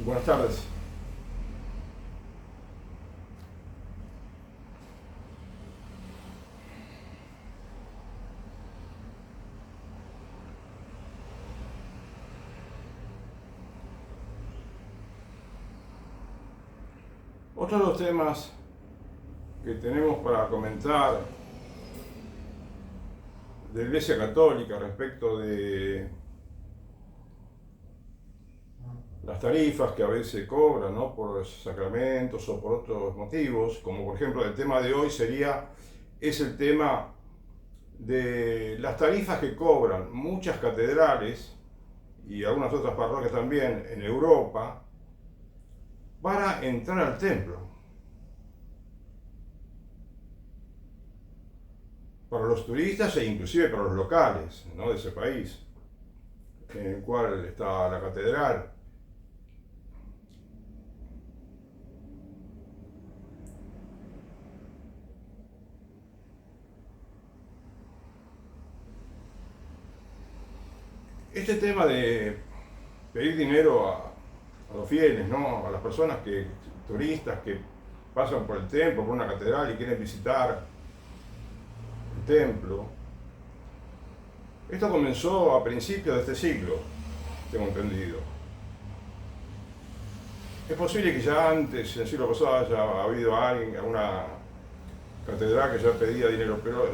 Buenas tardes. Otro de los temas que tenemos para comentar de la Iglesia Católica respecto de las tarifas que a veces cobran, ¿no?, por los sacramentos o por otros motivos, como por ejemplo el tema de hoy es el tema de las tarifas que cobran muchas catedrales y algunas otras parroquias también en Europa para entrar al templo. Para los turistas e inclusive para los locales, ¿no?, de ese país en el cual está la catedral. Este tema de pedir dinero a los fieles, ¿no?, a las personas turistas que pasan por el templo, por una catedral y quieren visitar el templo, esto comenzó a principios de este siglo, tengo entendido. Es posible que ya antes, en el siglo pasado, haya habido alguna catedral que ya pedía dinero, pero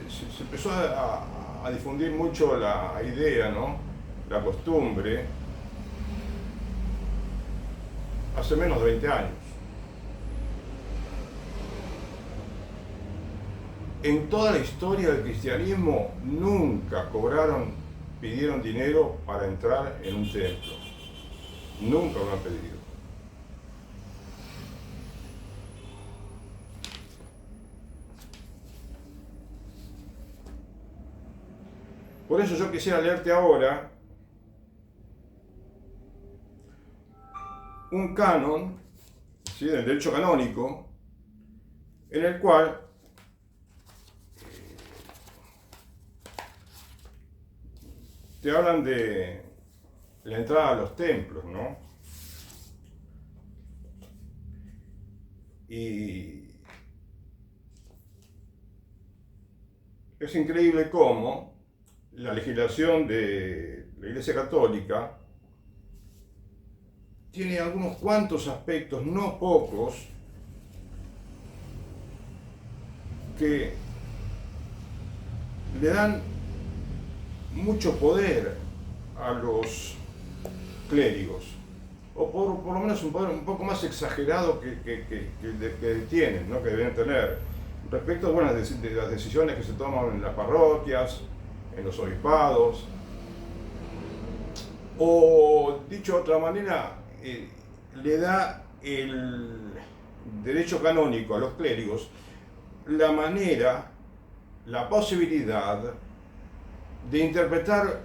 se empezó a difundir mucho la idea, ¿no?, la costumbre, hace menos de 20 años. En toda la historia del cristianismo nunca pidieron dinero para entrar en un templo. Nunca lo han pedido. Por eso yo quisiera leerte ahora un canon, ¿sí?, del derecho canónico, en el cual te hablan de la entrada a los templos, ¿no? Y es increíble cómo la legislación de la Iglesia Católica tiene algunos cuantos aspectos, no pocos, que le dan mucho poder a los clérigos, o por lo menos un poder un poco más exagerado que tienen, ¿no?, que deben tener, respecto, bueno, de las decisiones que se toman en las parroquias, en los obispados, o dicho de otra manera, le da el derecho canónico a los clérigos la manera, la posibilidad de interpretar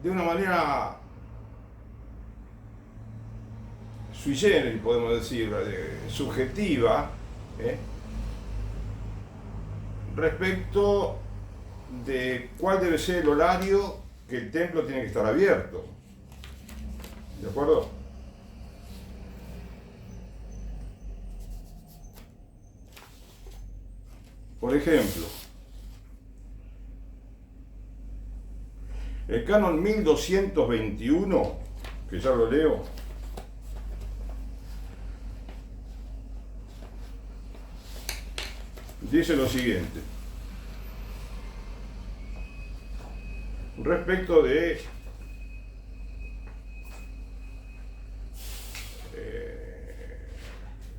de una manera sui generis, podemos decir, subjetiva, respecto de cuál debe ser el horario que el templo tiene que estar abierto. ¿De acuerdo? Por ejemplo, el canon 1221, que ya lo leo, dice lo siguiente, respecto de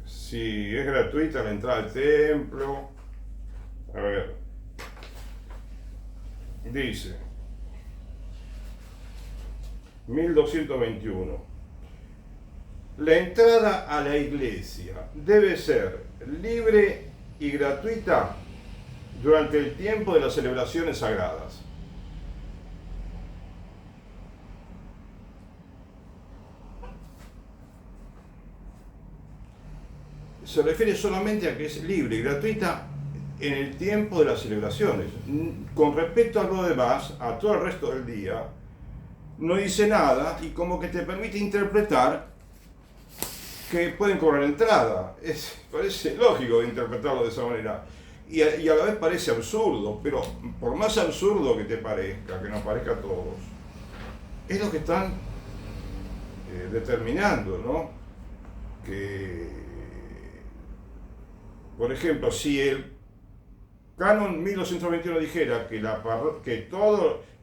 si es gratuita la entrada al templo. A ver, dice 1221, la entrada a la iglesia debe ser libre y gratuita durante el tiempo de las celebraciones sagradas. Se refiere solamente a que es libre y gratuita en el tiempo de las celebraciones. Con respecto a lo demás, a todo el resto del día, no dice nada y como que te permite interpretar que pueden cobrar entrada. Parece lógico interpretarlo de esa manera. Y a la vez parece absurdo, pero por más absurdo que te parezca, que nos parezca a todos, es lo que están determinando, ¿no? Que, por ejemplo, si el Canon 1221 dijera que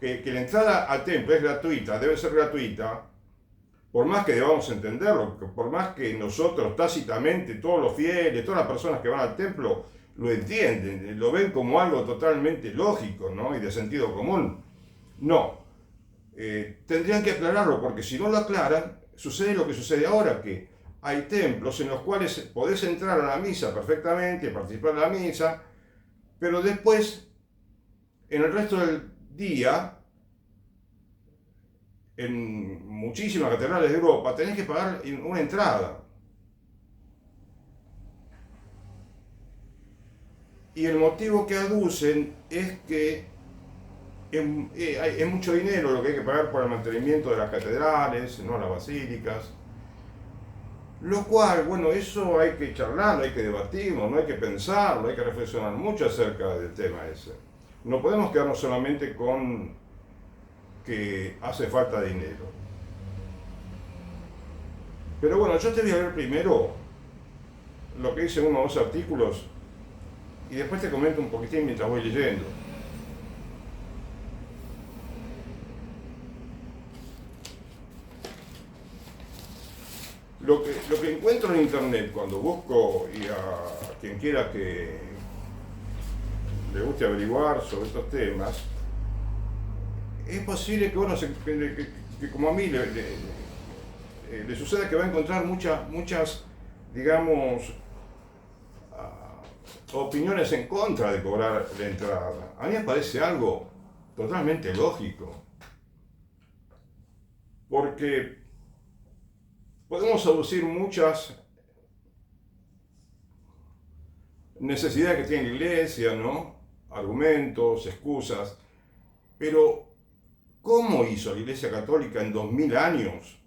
que la entrada al templo es gratuita, debe ser gratuita, por más que debamos entenderlo, por más que nosotros tácitamente, todos los fieles, todas las personas que van al templo, lo entienden, lo ven como algo totalmente lógico, ¿no? Y de sentido común. No, tendrían que aclararlo, porque si no lo aclaran, sucede lo que sucede ahora, que hay templos en los cuales podés entrar a la misa perfectamente, participar de la misa, pero después, en el resto del día, en muchísimas catedrales de Europa, tenés que pagar una entrada. Y el motivo que aducen es que es mucho dinero lo que hay que pagar por el mantenimiento de las catedrales, no las basílicas. Lo cual, bueno, eso hay que charlarlo, hay que debatirlo, no hay que pensarlo, hay que reflexionar mucho acerca del tema ese. No podemos quedarnos solamente con que hace falta dinero. Pero bueno, yo te voy a leer primero lo que dice uno o dos artículos y después te comento un poquitín mientras voy leyendo. Lo que encuentro en internet cuando busco, y a quien quiera que le guste averiguar sobre estos temas, es posible que, bueno, que como a mí le suceda que va a encontrar muchas, digamos, opiniones en contra de cobrar la entrada. A mí me parece algo totalmente lógico, porque podemos aducir muchas necesidades que tiene la iglesia, ¿no? Argumentos, excusas, pero ¿cómo hizo la Iglesia Católica en 2000 años?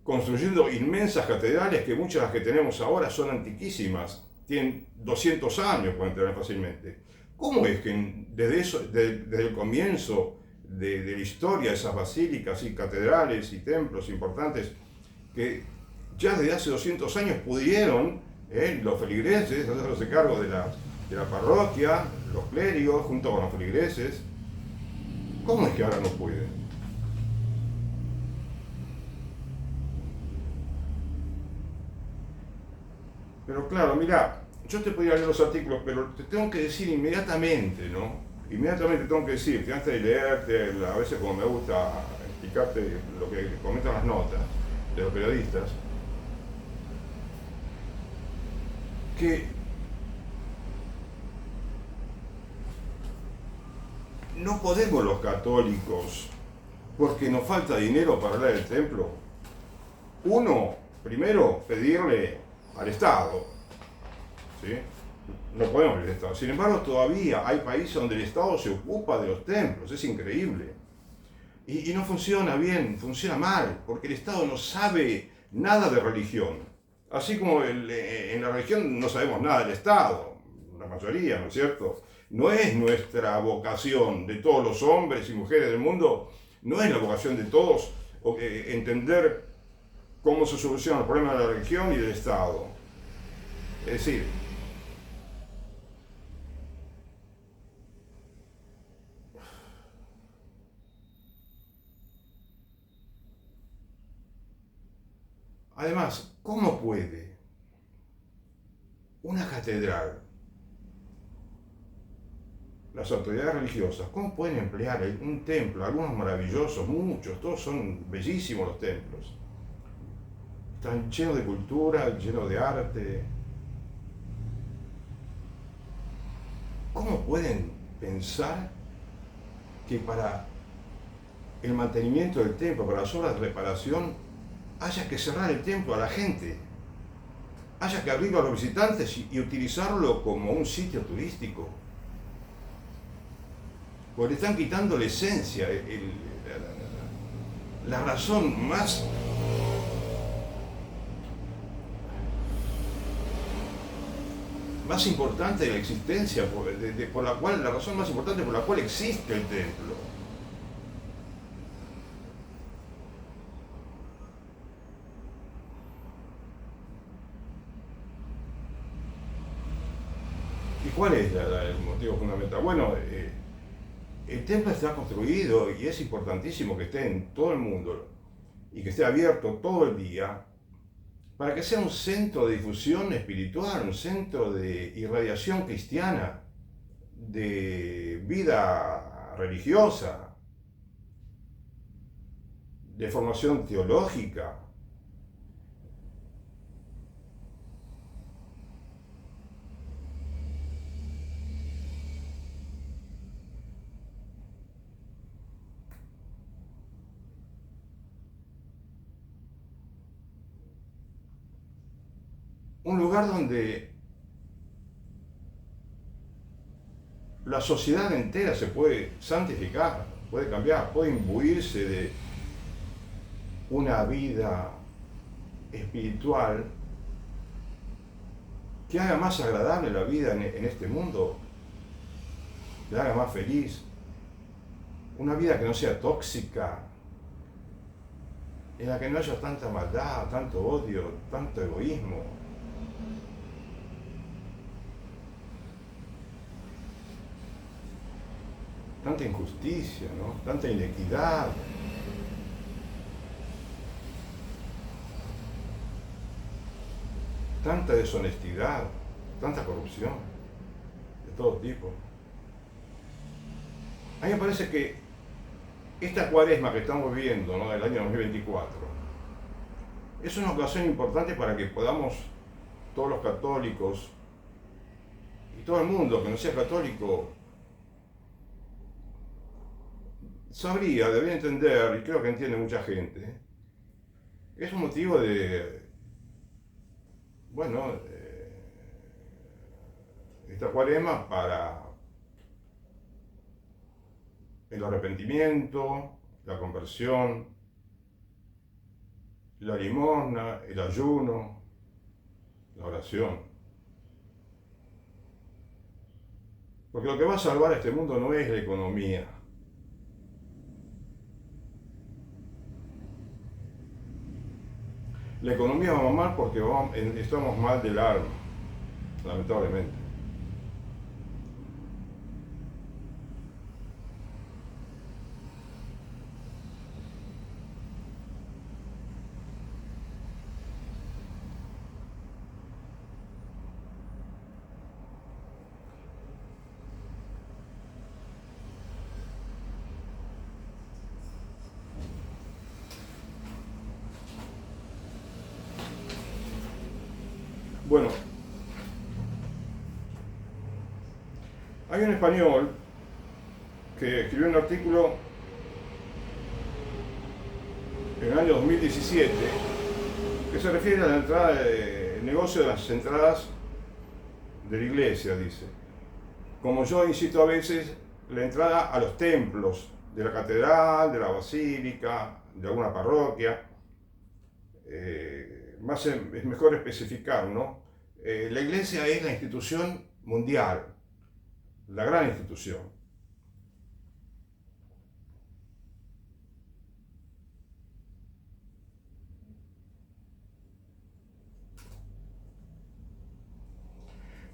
Construyendo inmensas catedrales que muchas de las que tenemos ahora son antiquísimas, tienen 200 años, pueden tener fácilmente. ¿Cómo es que desde el comienzo de la historia de esas basílicas y catedrales y templos importantes, que ya desde hace 200 años pudieron los feligreses hacerse cargo de la parroquia, los clérigos junto con los feligreses? ¿Cómo es que ahora no pueden? Pero claro, mira, yo te podría leer los artículos, pero te tengo que decir inmediatamente, ¿no? Inmediatamente tengo que decirte, antes de leerte, a veces como me gusta explicarte lo que comentan las notas de los periodistas, que no podemos los católicos, porque nos falta dinero para hablar del templo, primero pedirle al Estado, ¿sí? No podemos pedirle al Estado. Sin embargo, todavía hay países donde el Estado se ocupa de los templos, es increíble. Y no funciona bien, funciona mal, porque el Estado no sabe nada de religión. Así como en la religión no sabemos nada del Estado, la mayoría, ¿no es cierto? No es nuestra vocación de todos los hombres y mujeres del mundo, no es la vocación de todos entender cómo se solucionan los problemas de la religión y del Estado. Es decir, además, ¿cómo puede una catedral, las autoridades religiosas, cómo pueden emplear un templo, algunos maravillosos, muchos, todos son bellísimos los templos, están llenos de cultura, llenos de arte? ¿Cómo pueden pensar que para el mantenimiento del templo, para las obras de reparación, haya que cerrar el templo a la gente, haya que abrirlo a los visitantes y utilizarlo como un sitio turístico? Porque le están quitando la esencia, la razón más más importante de la existencia, por la cual, la razón más importante por la cual existe el templo. ¿Y cuál es el motivo fundamental? Bueno, el templo está construido y es importantísimo que esté en todo el mundo y que esté abierto todo el día para que sea un centro de difusión espiritual, un centro de irradiación cristiana, de vida religiosa, de formación teológica. Un lugar donde la sociedad entera se puede santificar, puede cambiar, puede imbuirse de una vida espiritual que haga más agradable la vida en este mundo, que la haga más feliz, una vida que no sea tóxica, en la que no haya tanta maldad, tanto odio, tanto egoísmo. Tanta injusticia, ¿no? Tanta inequidad. Tanta deshonestidad, tanta corrupción, de todo tipo. A mí me parece que esta cuaresma que estamos viviendo, ¿no?, del año 2024, es una ocasión importante para que podamos, todos los católicos, y todo el mundo que no sea católico, debería entender, y creo que entiende mucha gente, que es un motivo de, bueno, esta cuaresma para el arrepentimiento, la conversión, la limosna, el ayuno, la oración. Porque lo que va a salvar a este mundo no es la economía. La economía va mal porque estamos mal del alma, lamentablemente. Bueno, hay un español que escribió un artículo en el año 2017 que se refiere a la entrada del negocio de las entradas de la iglesia, dice. Como yo insisto a veces, la entrada a los templos de la catedral, de la basílica, de alguna parroquia, es mejor especificar, ¿no? La iglesia es la institución mundial, la gran institución.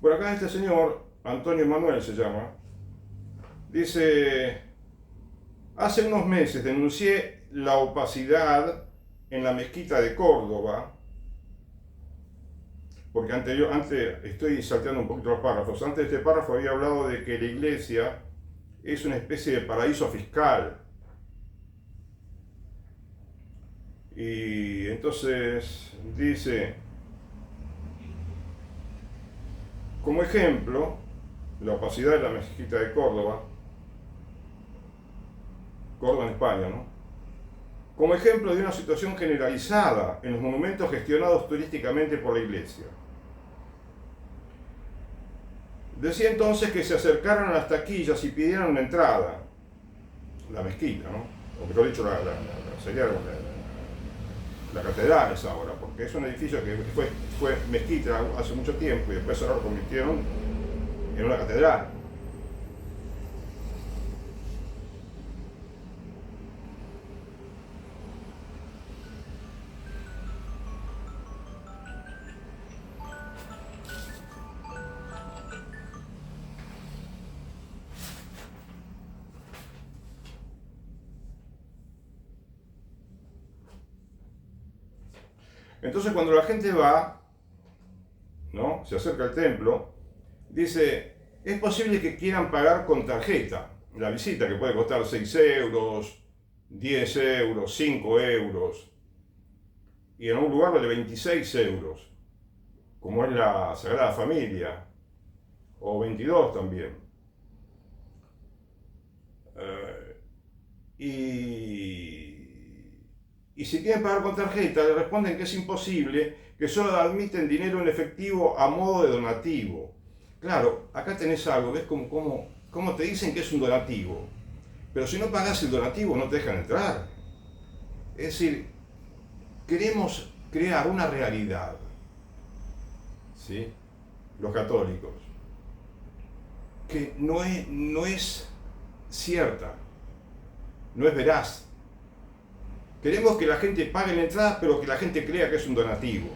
Por acá este señor, Antonio Manuel se llama, dice: hace unos meses denuncié la opacidad en la mezquita de Córdoba, porque antes estoy salteando un poquito los párrafos. Antes de este párrafo había hablado de que la iglesia es una especie de paraíso fiscal. Y entonces dice, como ejemplo, la opacidad de la mezquita de Córdoba en España, ¿no? Como ejemplo de una situación generalizada en los monumentos gestionados turísticamente por la iglesia. Decía entonces que se acercaron a las taquillas y pidieran una entrada, la mezquita, ¿no? O mejor dicho, la catedral es ahora, porque es un edificio que fue mezquita hace mucho tiempo y después ahora lo convirtieron en una catedral. Entonces cuando la gente va, ¿no? Se acerca al templo, dice, es posible que quieran pagar con tarjeta la visita, que puede costar 6 euros, 10 euros, 5 euros, y en un lugar vale 26 euros, como es la Sagrada Familia, o 22 también. Y si quieren pagar con tarjeta, le responden que es imposible, que solo admiten dinero en efectivo a modo de donativo. Claro, acá tenés algo, ves cómo te dicen que es un donativo, pero si no pagás el donativo no te dejan entrar. Es decir, queremos crear una realidad, ¿sí? Los católicos, que no es cierta, no es veraz. Queremos que la gente pague la entrada, pero que la gente crea que es un donativo.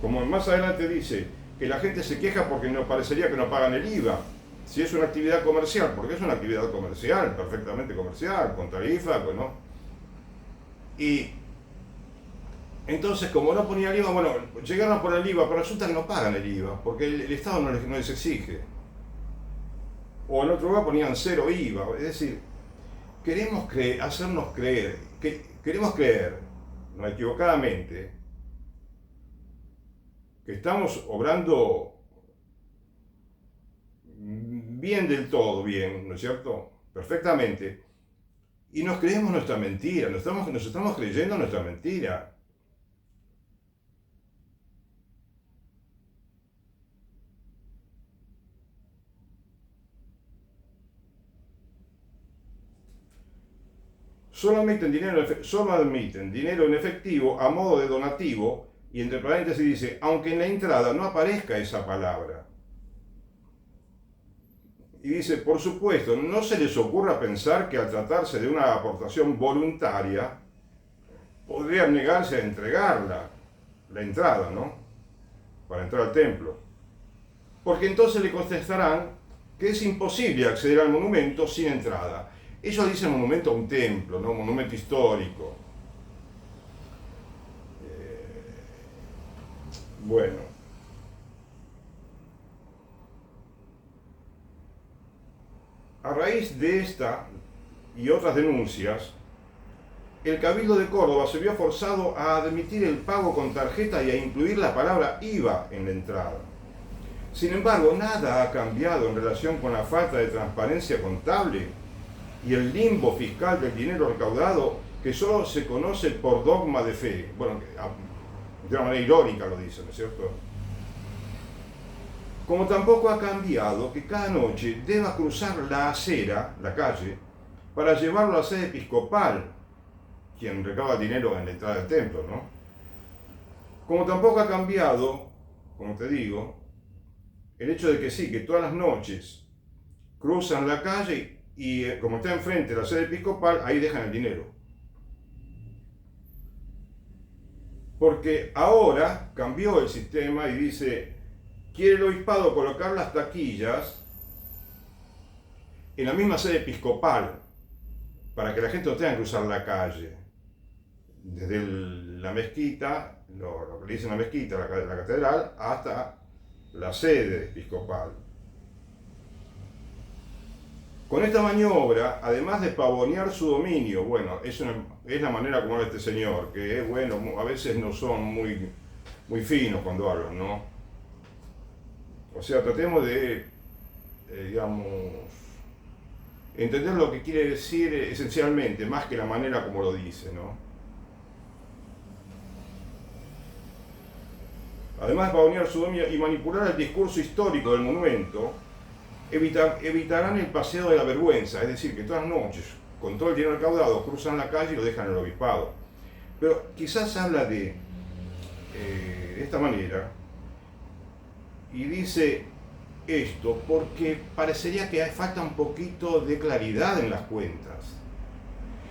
Como más adelante dice, que la gente se queja porque nos parecería que no pagan el IVA. Si es una actividad comercial, porque es una actividad comercial, perfectamente comercial, con tarifa, ¿no? Y entonces, como no ponía el IVA, bueno, llegaron a poner el IVA, pero resulta que no pagan el IVA, porque el Estado no les exige. O en otro lugar ponían 0 IVA, es decir, queremos hacernos creer, queremos creer, no equivocadamente, que estamos obrando bien del todo, bien, ¿no es cierto? Perfectamente. Y nos creemos nuestra mentira, nos estamos creyendo nuestra mentira. Solo admiten dinero en efectivo a modo de donativo, y entre paréntesis dice, aunque en la entrada no aparezca esa palabra. Y dice, por supuesto, no se les ocurra pensar que al tratarse de una aportación voluntaria, podrían negarse a entregarla, la entrada, ¿no? Para entrar al templo. Porque entonces le contestarán que es imposible acceder al monumento sin entrada. Ellos dicen monumento a un templo, ¿no? Monumento histórico. Bueno. A raíz de esta y otras denuncias, el Cabildo de Córdoba se vio forzado a admitir el pago con tarjeta y a incluir la palabra IVA en la entrada. Sin embargo, nada ha cambiado en relación con la falta de transparencia contable y el limbo fiscal del dinero recaudado, que solo se conoce por dogma de fe. Bueno, de una manera irónica lo dice, ¿no es cierto? Como tampoco ha cambiado que cada noche deba cruzar la acera, la calle, para llevarlo a la sede episcopal, quien recauda dinero en la entrada del templo, ¿no? Como tampoco ha cambiado, como te digo, el hecho de que sí, que todas las noches cruzan la calle y como está enfrente de la sede episcopal, ahí dejan el dinero. Porque ahora cambió el sistema y dice, quiere el obispado colocar las taquillas en la misma sede episcopal, para que la gente no tenga que cruzar la calle. Desde la mezquita, lo que le dicen la mezquita, la catedral, hasta la sede episcopal. Con esta maniobra, además de pavonear su dominio, bueno, es la manera como habla este señor, que bueno, a veces no son muy finos cuando hablan, ¿no? O sea, tratemos de, digamos, entender lo que quiere decir esencialmente, más que la manera como lo dice, ¿no? Además de pavonear su dominio y manipular el discurso histórico del monumento, evitarán el paseo de la vergüenza, es decir, que todas las noches, con todo el dinero recaudado, cruzan la calle y lo dejan en el obispado. Pero quizás habla de esta manera y dice esto porque parecería que falta un poquito de claridad en las cuentas.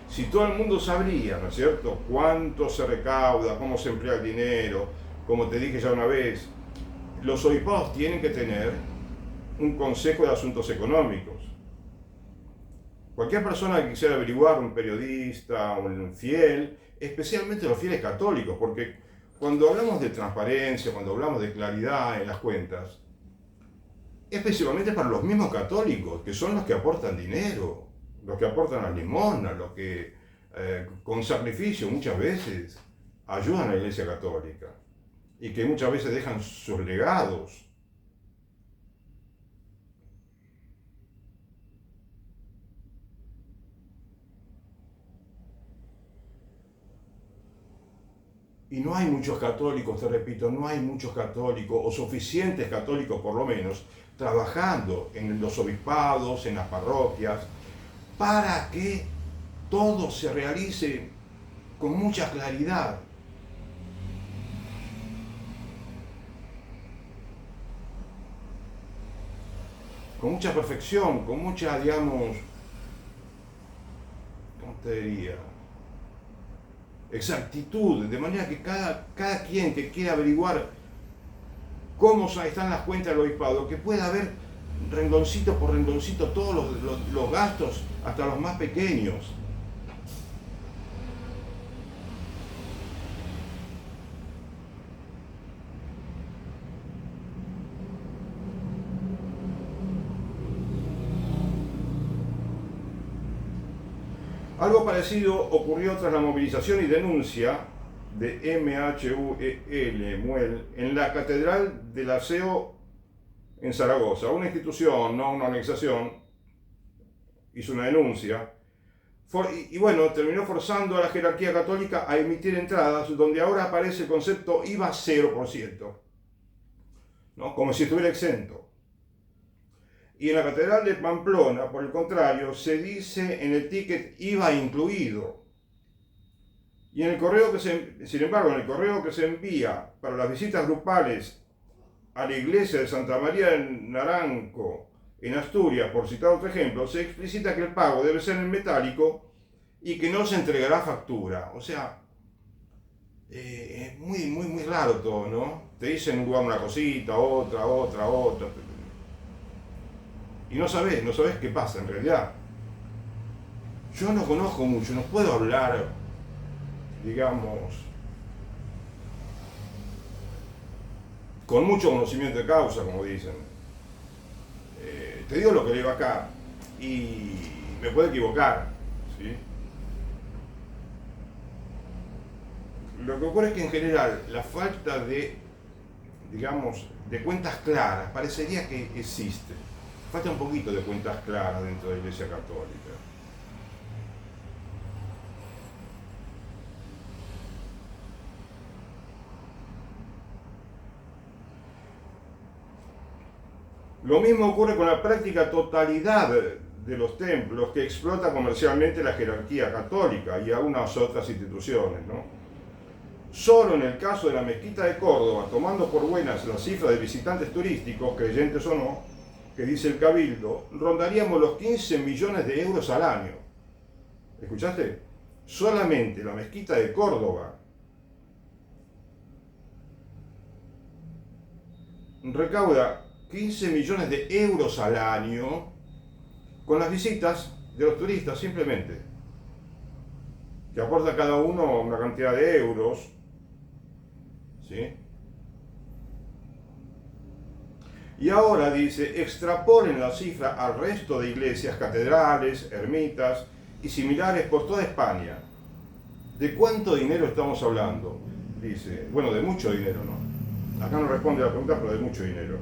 Si todo el mundo sabría, ¿no es cierto?, cuánto se recauda, cómo se emplea el dinero, como te dije ya una vez, los obispados tienen que tener un consejo de asuntos económicos. Cualquier persona que quisiera averiguar, un periodista, un fiel, especialmente los fieles católicos, porque cuando hablamos de transparencia, cuando hablamos de claridad en las cuentas, especialmente para los mismos católicos, que son los que aportan dinero, los que aportan la limosna, los que con sacrificio muchas veces ayudan a la Iglesia Católica y que muchas veces dejan sus legados. Y no hay muchos católicos, te repito, no hay muchos católicos, o suficientes católicos por lo menos, trabajando en los obispados, en las parroquias, para que todo se realice con mucha claridad. Con mucha perfección, con mucha, digamos, ¿cómo te diría?, exactitud, de manera que cada quien que quiera averiguar cómo están las cuentas del obispado, que pueda ver rendoncito por rendoncito todos los gastos, hasta los más pequeños. Algo parecido ocurrió tras la movilización y denuncia de MHUEL en la Catedral del Aseo en Zaragoza. Una institución, no una organización, hizo una denuncia y bueno, terminó forzando a la jerarquía católica a emitir entradas donde ahora aparece el concepto IVA 0%, ¿no?, como si estuviera exento. Y en la Catedral de Pamplona, por el contrario, se dice en el ticket IVA incluido. Y en el correo sin embargo, en el correo que se envía para las visitas grupales a la iglesia de Santa María de Naranco, en Asturias, por citar otro ejemplo, se explicita que el pago debe ser en metálico y que no se entregará factura. O sea, es muy raro todo, ¿no? Te dicen en un lugar una cosita, otra. Y no sabes qué pasa en realidad. Yo no conozco mucho, no puedo hablar, digamos, con mucho conocimiento de causa, como dicen. Te digo lo que leo acá y me puedo equivocar, ¿sí? Lo que ocurre es que en general la falta de, digamos, de cuentas claras parecería que existe. Falta un poquito de cuentas claras dentro de la Iglesia Católica. Lo mismo ocurre con la práctica totalidad de los templos que explota comercialmente la jerarquía católica y algunas otras instituciones, ¿no? Solo en el caso de la Mezquita de Córdoba, tomando por buenas la cifra de visitantes turísticos, creyentes o no, que dice el Cabildo, rondaríamos los 15 millones de euros al año. ¿Escuchaste? Solamente la Mezquita de Córdoba recauda 15 millones de euros al año con las visitas de los turistas simplemente, que aporta cada uno una cantidad de euros, ¿sí? Y ahora dice, extrapolen la cifra al resto de iglesias, catedrales, ermitas y similares por toda España. ¿De cuánto dinero estamos hablando? Dice, bueno, de mucho dinero, ¿no? Acá no responde la pregunta, pero de mucho dinero.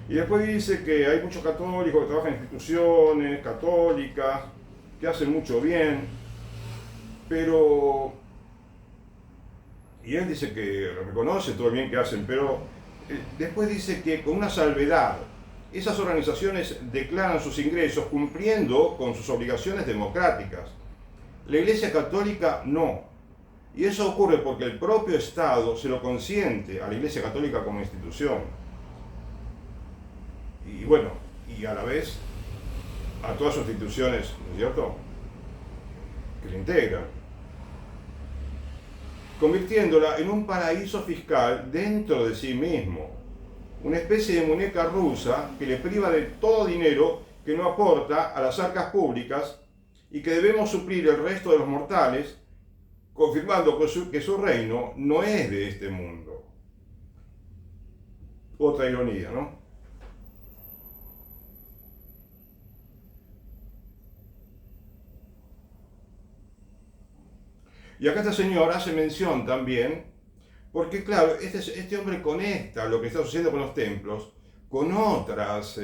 Y después dice que hay muchos católicos que trabajan en instituciones católicas, que hacen mucho bien, pero... Y él dice que reconoce todo el bien que hacen, pero después dice que con una salvedad, esas organizaciones declaran sus ingresos cumpliendo con sus obligaciones democráticas. La Iglesia Católica no. Y eso ocurre porque el propio Estado se lo consiente a la Iglesia Católica como institución. Y bueno, y a la vez a todas sus instituciones, ¿no es cierto?, que la integran, convirtiéndola en un paraíso fiscal dentro de sí mismo, una especie de muñeca rusa que le priva de todo dinero que no aporta a las arcas públicas y que debemos suplir el resto de los mortales, confirmando que su reino no es de este mundo. Otra ironía, ¿no? Y acá esta señora hace mención también, porque claro, este hombre conecta lo que está sucediendo con los templos con otras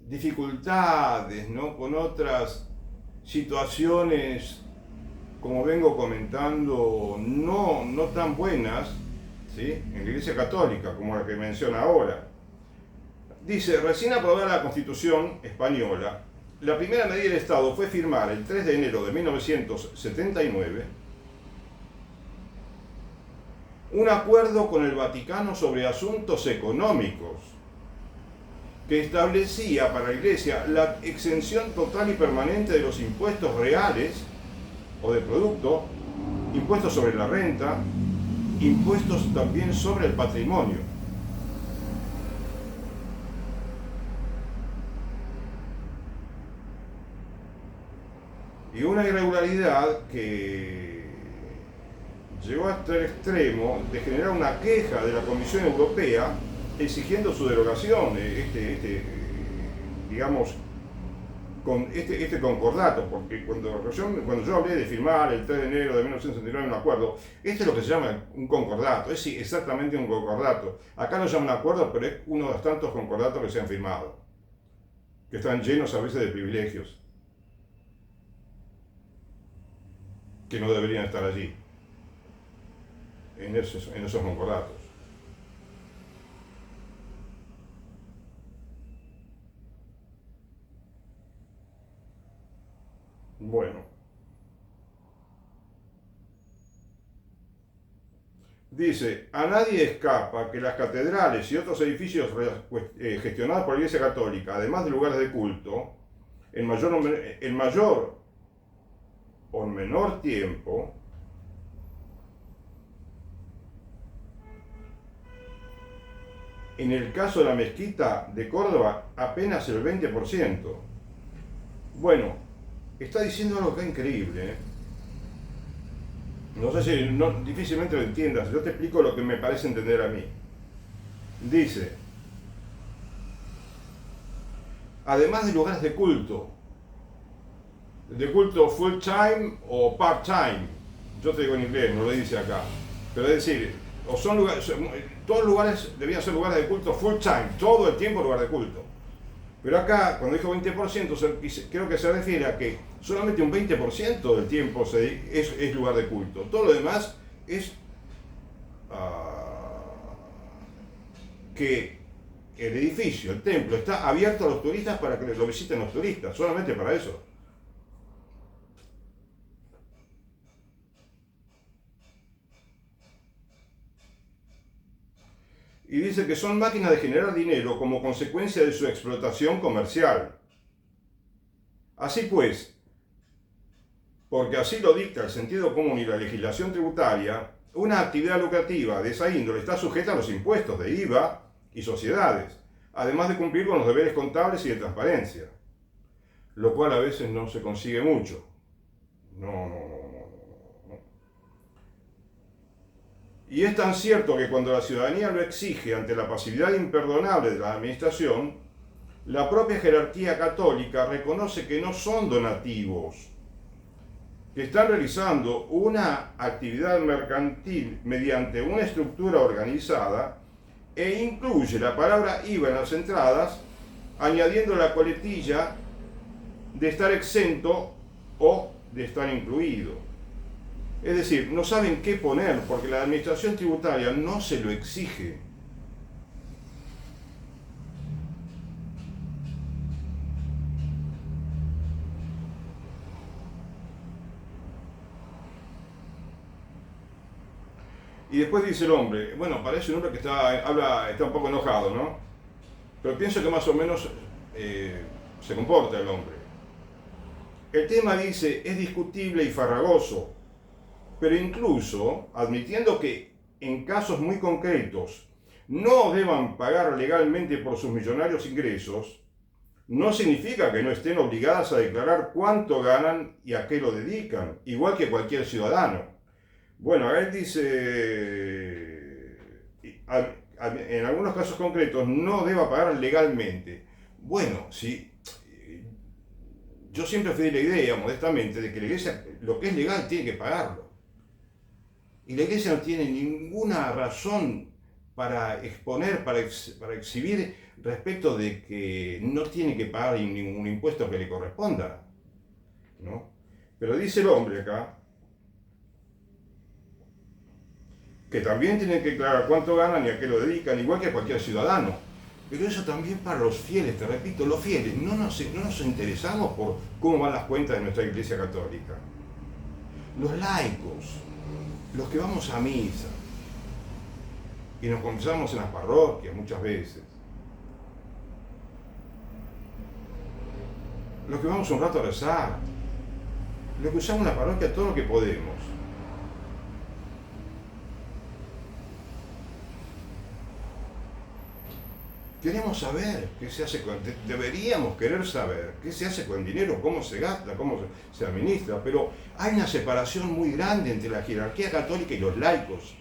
dificultades, ¿no?, con otras situaciones, como vengo comentando, no tan buenas, ¿sí?, en la Iglesia Católica, como la que menciona ahora. Dice, recién aprobada la Constitución española, la primera medida del Estado fue firmar el 3 de enero de 1979 un acuerdo con el Vaticano sobre asuntos económicos que establecía para la Iglesia la exención total y permanente de los impuestos reales o de producto, impuestos sobre la renta, impuestos también sobre el patrimonio. Y una irregularidad que llegó hasta el extremo de generar una queja de la Comisión Europea exigiendo su derogación, digamos, con este concordato, porque cuando yo hablé de firmar el 3 de enero de 1969 un acuerdo, esto es lo que se llama un concordato, es exactamente un concordato. Acá no se llama un acuerdo, pero es uno de los tantos concordatos que se han firmado, que están llenos a veces de privilegios, que no deberían estar allí, en esos concordatos. Bueno, dice, a nadie escapa que las catedrales y otros edificios gestionados por la Iglesia Católica, además de lugares de culto, en mayor o menor tiempo, en el caso de la mezquita de Córdoba, apenas el 20%. Bueno, está diciendo algo que es increíble, ¿eh? No sé si difícilmente lo entiendas, yo te explico lo que me parece entender a mí. Dice, además de lugares de culto full time o part time, yo te digo en inglés, no lo dice acá, pero es decir, o son lugares, todos los lugares debían ser lugares de culto full time, todo el tiempo lugar de culto. Pero acá, cuando dijo 20%, creo que se refiere a que solamente un 20% del tiempo es lugar de culto. Todo lo demás es que el edificio, el templo, está abierto a los turistas para que lo visiten los turistas, solamente para eso. Y dice que son máquinas de generar dinero como consecuencia de su explotación comercial. Así pues, porque así lo dicta el sentido común y la legislación tributaria, una actividad lucrativa de esa índole está sujeta a los impuestos de IVA y sociedades, además de cumplir con los deberes contables y de transparencia, lo cual a veces no se consigue mucho. No. Y es tan cierto que cuando la ciudadanía lo exige ante la pasividad imperdonable de la administración, la propia jerarquía católica reconoce que no son donativos, que están realizando una actividad mercantil mediante una estructura organizada e incluye la palabra IVA en las entradas, añadiendo la coletilla de estar exento o de estar incluido. Es decir, no saben qué poner porque la administración tributaria no se lo exige. Y después dice el hombre, bueno, parece un hombre que está un poco enojado, ¿no? Pero pienso que más o menos se comporta el hombre. El tema, dice, es discutible y farragoso, pero incluso admitiendo que en casos muy concretos no deban pagar legalmente por sus millonarios ingresos, no significa que no estén obligadas a declarar cuánto ganan y a qué lo dedican, igual que cualquier ciudadano. Bueno, él dice, en algunos casos concretos no deba pagar legalmente. Bueno, sí, yo siempre fui de la idea, modestamente, de que la iglesia, lo que es legal, tiene que pagarlo. Y la iglesia no tiene ninguna razón para exponer, para exhibir respecto de que no tiene que pagar ningún impuesto que le corresponda, ¿no? Pero dice el hombre acá que también tienen que declarar cuánto ganan y a qué lo dedican, igual que cualquier ciudadano. Pero eso también para los fieles, te repito, los fieles, no nos interesamos por cómo van las cuentas de nuestra iglesia católica. Los laicos, los que vamos a misa y nos confesamos en las parroquias muchas veces, los que vamos un rato a rezar, los que usamos la parroquia todo lo que podemos. Queremos saber qué se hace deberíamos querer saber qué se hace con el dinero, cómo se gasta, cómo se administra, pero hay una separación muy grande entre la jerarquía católica y los laicos.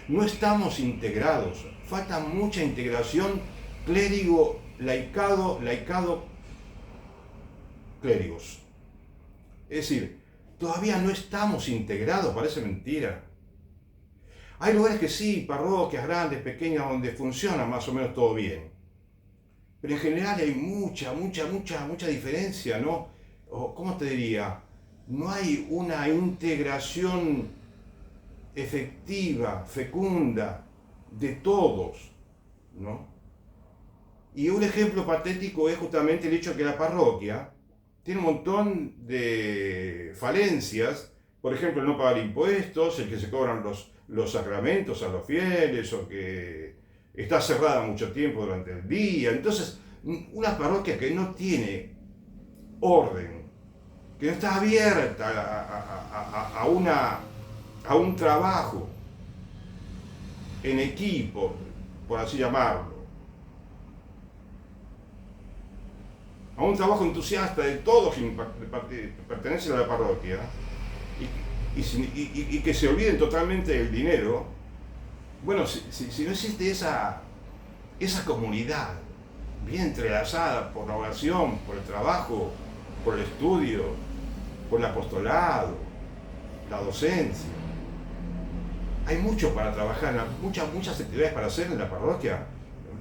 No estamos integrados, falta mucha integración clérigo, laicado, clérigos. Es decir, todavía no estamos integrados, parece mentira. Hay lugares que sí, parroquias grandes, pequeñas, donde funciona más o menos todo bien. Pero en general hay mucha diferencia, ¿no? O, ¿cómo te diría? No hay una integración efectiva, fecunda, de todos, ¿no? Y un ejemplo patético es justamente el hecho de que la parroquia tiene un montón de falencias, por ejemplo, el no pagar impuestos, el que se cobran los sacramentos a los fieles, o que está cerrada mucho tiempo durante el día. Entonces, una parroquia que no tiene orden, que no está abierta a un trabajo en equipo, por así llamarlo, a un trabajo entusiasta de todos quienes pertenecen a la parroquia, y que se olviden totalmente del dinero. Bueno, si no existe esa comunidad bien entrelazada por la oración, por el trabajo, por el estudio, por el apostolado, la docencia, hay mucho para trabajar, muchas actividades para hacer en la parroquia,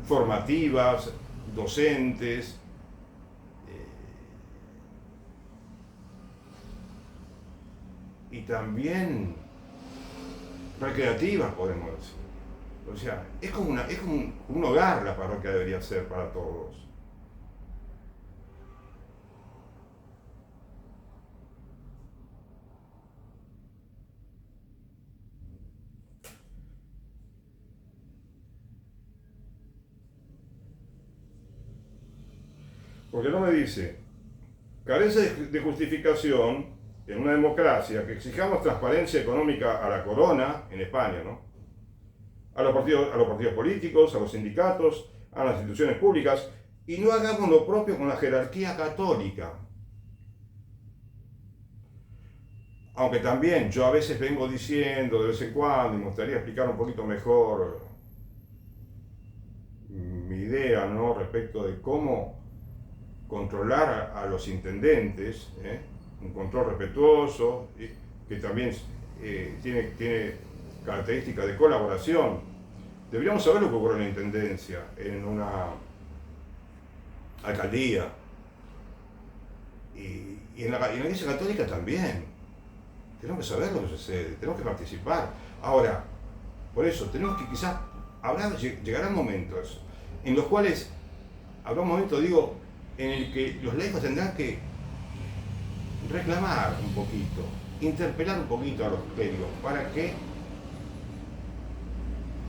formativas, docentes, y también recreativas, podemos decir. O sea, es como un hogar la parroquia debería ser para todos. Porque no me dice, carece de justificación en una democracia que exijamos transparencia económica a la corona, en España, ¿no? A los partidos políticos, a los sindicatos, a las instituciones públicas, y no hagamos lo propio con la jerarquía católica. Aunque también yo a veces vengo diciendo de vez en cuando, y me gustaría explicar un poquito mejor mi idea, ¿no?, respecto de cómo controlar a los intendentes, un control respetuoso, que también tiene características de colaboración. Deberíamos saber lo que ocurre en la intendencia, en una alcaldía, y en la Iglesia Católica también. Tenemos que saber lo que sucede, tenemos que participar. Ahora, por eso, tenemos que quizás, llegarán momentos en los cuales, habrá un momento, digo, en el que los laicos tendrán que reclamar un poquito, interpelar un poquito a los clérigos para que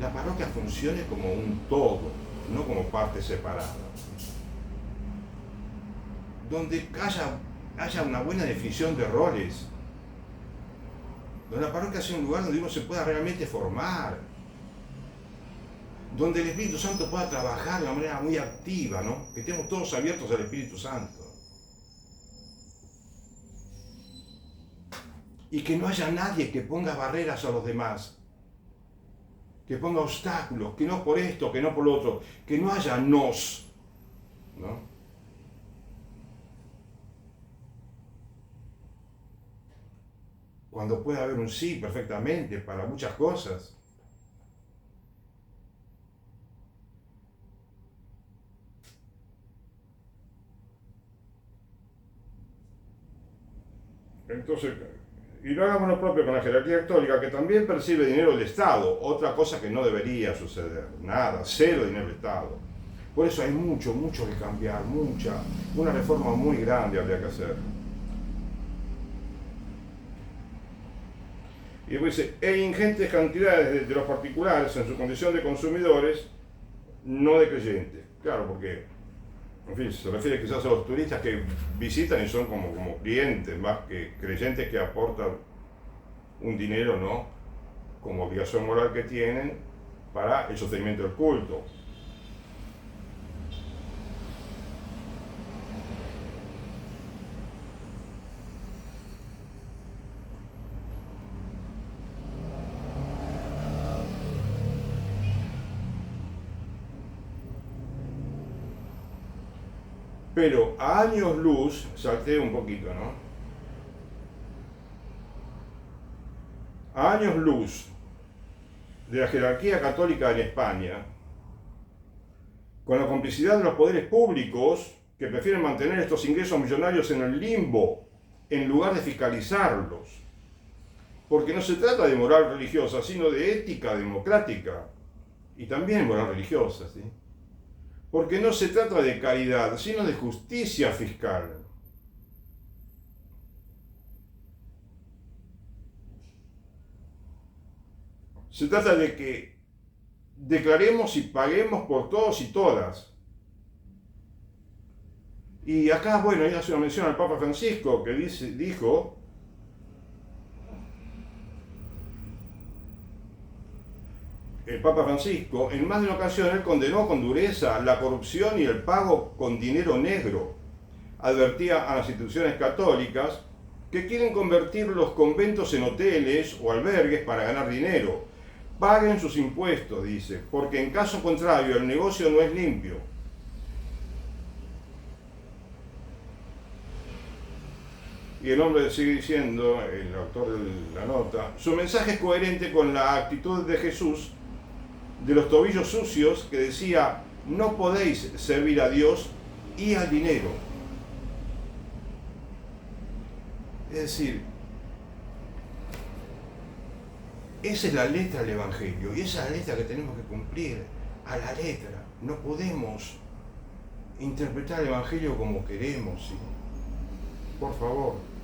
la parroquia funcione como un todo, no como parte separada. Donde haya una buena definición de roles, donde la parroquia sea un lugar donde uno se pueda realmente formar, donde el Espíritu Santo pueda trabajar de una manera muy activa, ¿no? Que estemos todos abiertos al Espíritu Santo. Y que no haya nadie que ponga barreras a los demás, que ponga obstáculos, que no por esto, que no por lo otro, que no haya nos, ¿no? Cuando puede haber un sí perfectamente para muchas cosas. Entonces, y no hagamos lo propio con la jerarquía católica, que también percibe dinero del Estado, otra cosa que no debería suceder, nada, cero dinero del Estado. Por eso hay mucho que cambiar, una reforma muy grande habría que hacer. Y después dice, e ingentes cantidades de los particulares en su condición de consumidores, no de creyentes. Claro, porque, en fin, se refiere quizás a los turistas que visitan y son como clientes, más que creyentes que aportan un dinero, ¿no? Como obligación moral que tienen para el sostenimiento del culto. Pero a años luz, salté un poquito, ¿no? A años luz de la jerarquía católica en España, con la complicidad de los poderes públicos que prefieren mantener estos ingresos millonarios en el limbo en lugar de fiscalizarlos. Porque no se trata de moral religiosa, sino de ética democrática y también moral religiosa, ¿sí? Porque no se trata de caridad, sino de justicia fiscal. Se trata de que declaremos y paguemos por todos y todas. Y acá, bueno, ya hace una mención al Papa Francisco que dijo, el Papa Francisco, en más de una ocasión él condenó con dureza la corrupción y el pago con dinero negro. Advertía a las instituciones católicas que quieren convertir los conventos en hoteles o albergues para ganar dinero. Paguen sus impuestos, dice, porque en caso contrario el negocio no es limpio. Y el hombre sigue diciendo, el autor de la nota, su mensaje es coherente con la actitud de Jesús de los tobillos sucios que decía, no podéis servir a Dios y al dinero. Es decir, esa es la letra del Evangelio y esa es la letra que tenemos que cumplir a la letra. No podemos interpretar el Evangelio como queremos, ¿sí? Por favor.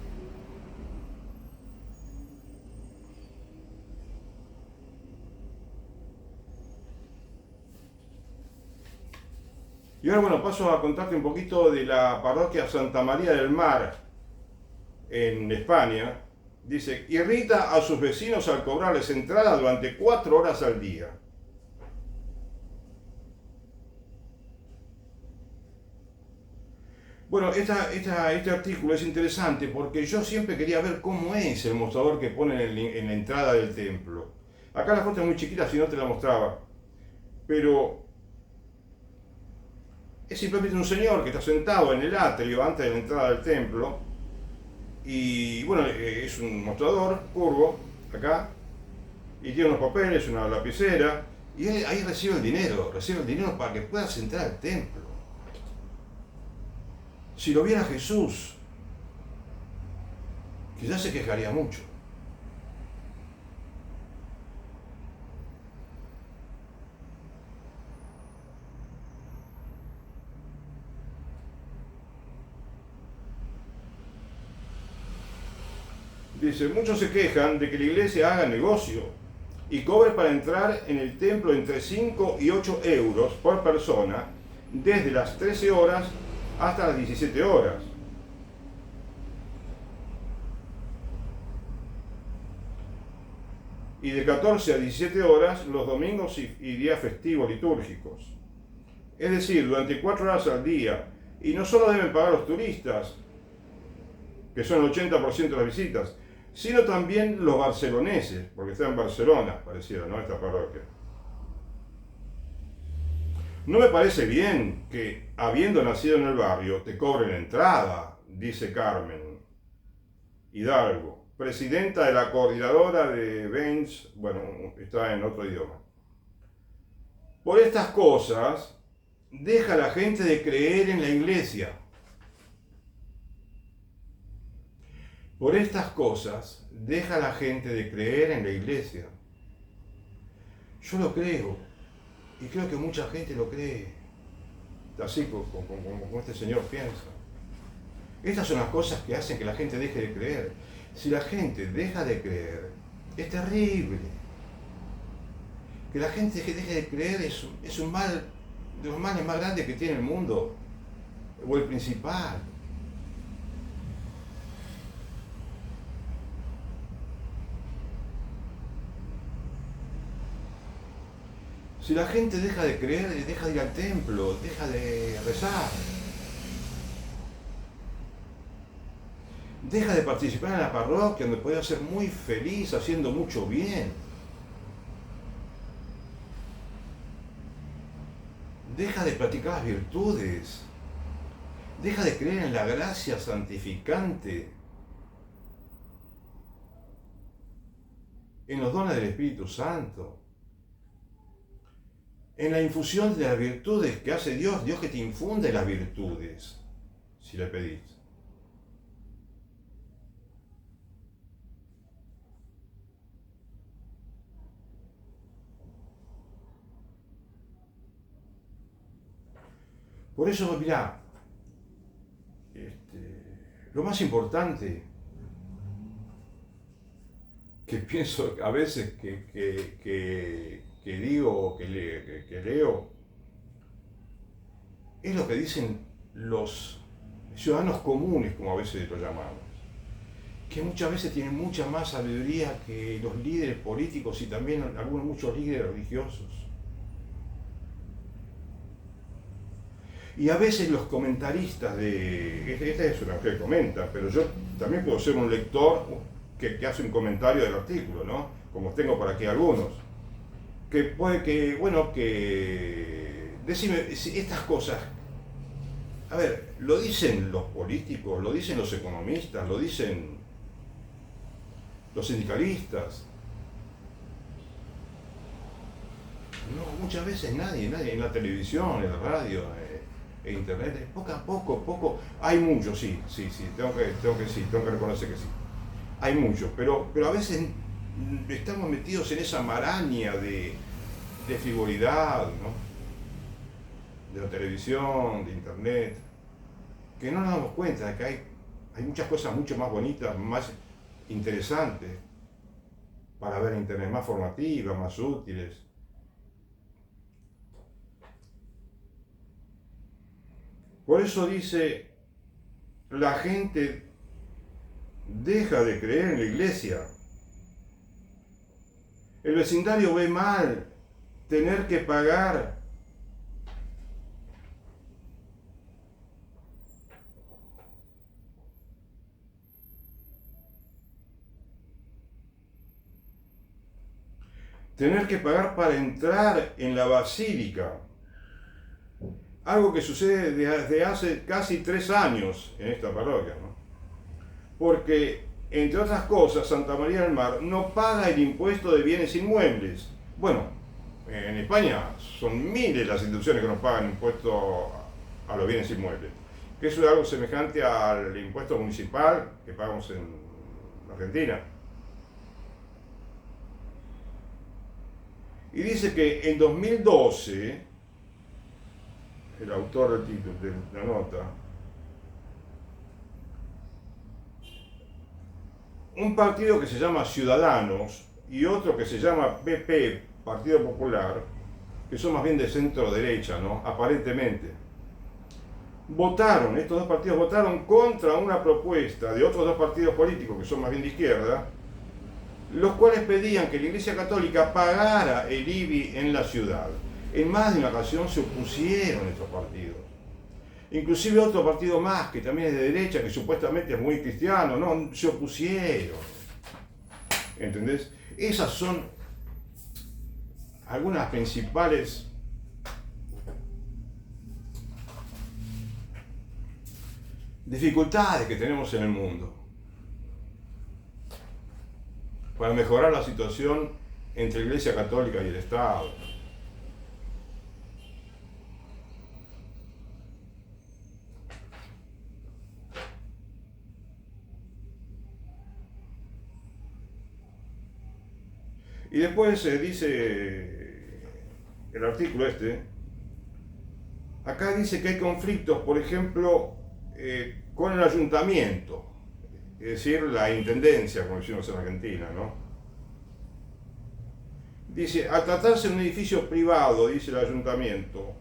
Y ahora, bueno, paso a contarte un poquito de la parroquia Santa María del Mar en España. Dice, irrita a sus vecinos al cobrarles entrada durante 4 horas al día. Bueno, este artículo es interesante porque yo siempre quería ver cómo es el mostrador que ponen en la entrada del templo. Acá la foto es muy chiquita, si no te la mostraba. Pero es simplemente un señor que está sentado en el atrio antes de la entrada del templo. Y bueno, es un mostrador curvo, acá. Y tiene unos papeles, una lapicera. Y él ahí recibe el dinero para que puedas entrar al templo. Si lo viera Jesús, quizás se quejaría mucho. Dice, muchos se quejan de que la iglesia haga negocio y cobre para entrar en el templo entre 5 y 8 euros por persona desde las 13 horas hasta las 17 horas. Y de 14 a 17 horas los domingos y días festivos litúrgicos. Es decir, durante 4 horas al día. Y no solo deben pagar los turistas, que son el 80% de las visitas, sino también los barceloneses, porque está en Barcelona, pareciera, ¿no? Esta parroquia. No me parece bien que, habiendo nacido en el barrio, te cobren entrada, dice Carmen Hidalgo, presidenta de la coordinadora de Bench, bueno, está en otro idioma. Por estas cosas, deja a la gente de creer en la iglesia. Por estas cosas, deja a la gente de creer en la iglesia. Yo lo creo, y creo que mucha gente lo cree, así como este señor piensa. Estas son las cosas que hacen que la gente deje de creer. Si la gente deja de creer, es terrible. Que la gente deje de creer es un mal, de los males más grandes que tiene el mundo, o el principal. Si la gente deja de creer, deja de ir al templo, deja de rezar, deja de participar en la parroquia, donde puede ser muy feliz haciendo mucho bien, deja de practicar las virtudes, deja de creer en la gracia santificante, en los dones del Espíritu Santo, en la infusión de las virtudes que hace Dios, Dios que te infunde las virtudes, si le pedís. Por eso, mirá, lo más importante que pienso a veces que digo, que leo, es lo que dicen los ciudadanos comunes, como a veces lo llamamos, que muchas veces tienen mucha más sabiduría que los líderes políticos y también muchos líderes religiosos. Y a veces los comentaristas esta es una que comenta, pero yo también puedo ser un lector que hace un comentario del artículo, ¿no? Como tengo por aquí algunos. Que puede que, bueno, que... Decime, estas cosas, a ver, lo dicen los políticos, lo dicen los economistas, lo dicen los sindicalistas. No, muchas veces nadie, en la televisión, en la radio, en internet, poco, hay muchos, sí, tengo que reconocer que sí. Hay muchos, pero a veces estamos metidos en esa maraña de frivolidad, ¿no? De la televisión, de internet, que no nos damos cuenta de que hay muchas cosas mucho más bonitas, más interesantes para ver en internet, más formativas, más útiles. Por eso dice, la gente deja de creer en la iglesia. El vecindario ve mal tener que pagar para entrar en la basílica. Algo que sucede desde hace casi 3 años en esta parroquia, ¿no? Porque, entre otras cosas, Santa María del Mar no paga el impuesto de bienes inmuebles. Bueno, en España son miles las instituciones que no pagan impuesto a los bienes inmuebles, que eso es algo semejante al impuesto municipal que pagamos en Argentina. Y dice que en 2012, el autor del título de la nota, un partido que se llama Ciudadanos y otro que se llama PP, Partido Popular, que son más bien de centro derecha, ¿no? Aparentemente. Estos dos partidos votaron contra una propuesta de otros dos partidos políticos que son más bien de izquierda, los cuales pedían que la Iglesia Católica pagara el IBI en la ciudad. En más de una ocasión se opusieron estos partidos. Inclusive otro partido más, que también es de derecha, que supuestamente es muy cristiano, no, se opusieron. ¿Entendés? Esas son algunas principales dificultades que tenemos en el mundo para mejorar la situación entre la Iglesia Católica y el Estado. Y después dice el artículo acá dice que hay conflictos, por ejemplo, con el ayuntamiento, es decir, la intendencia, como decimos en Argentina, ¿no? Dice, al tratarse de un edificio privado, dice el ayuntamiento,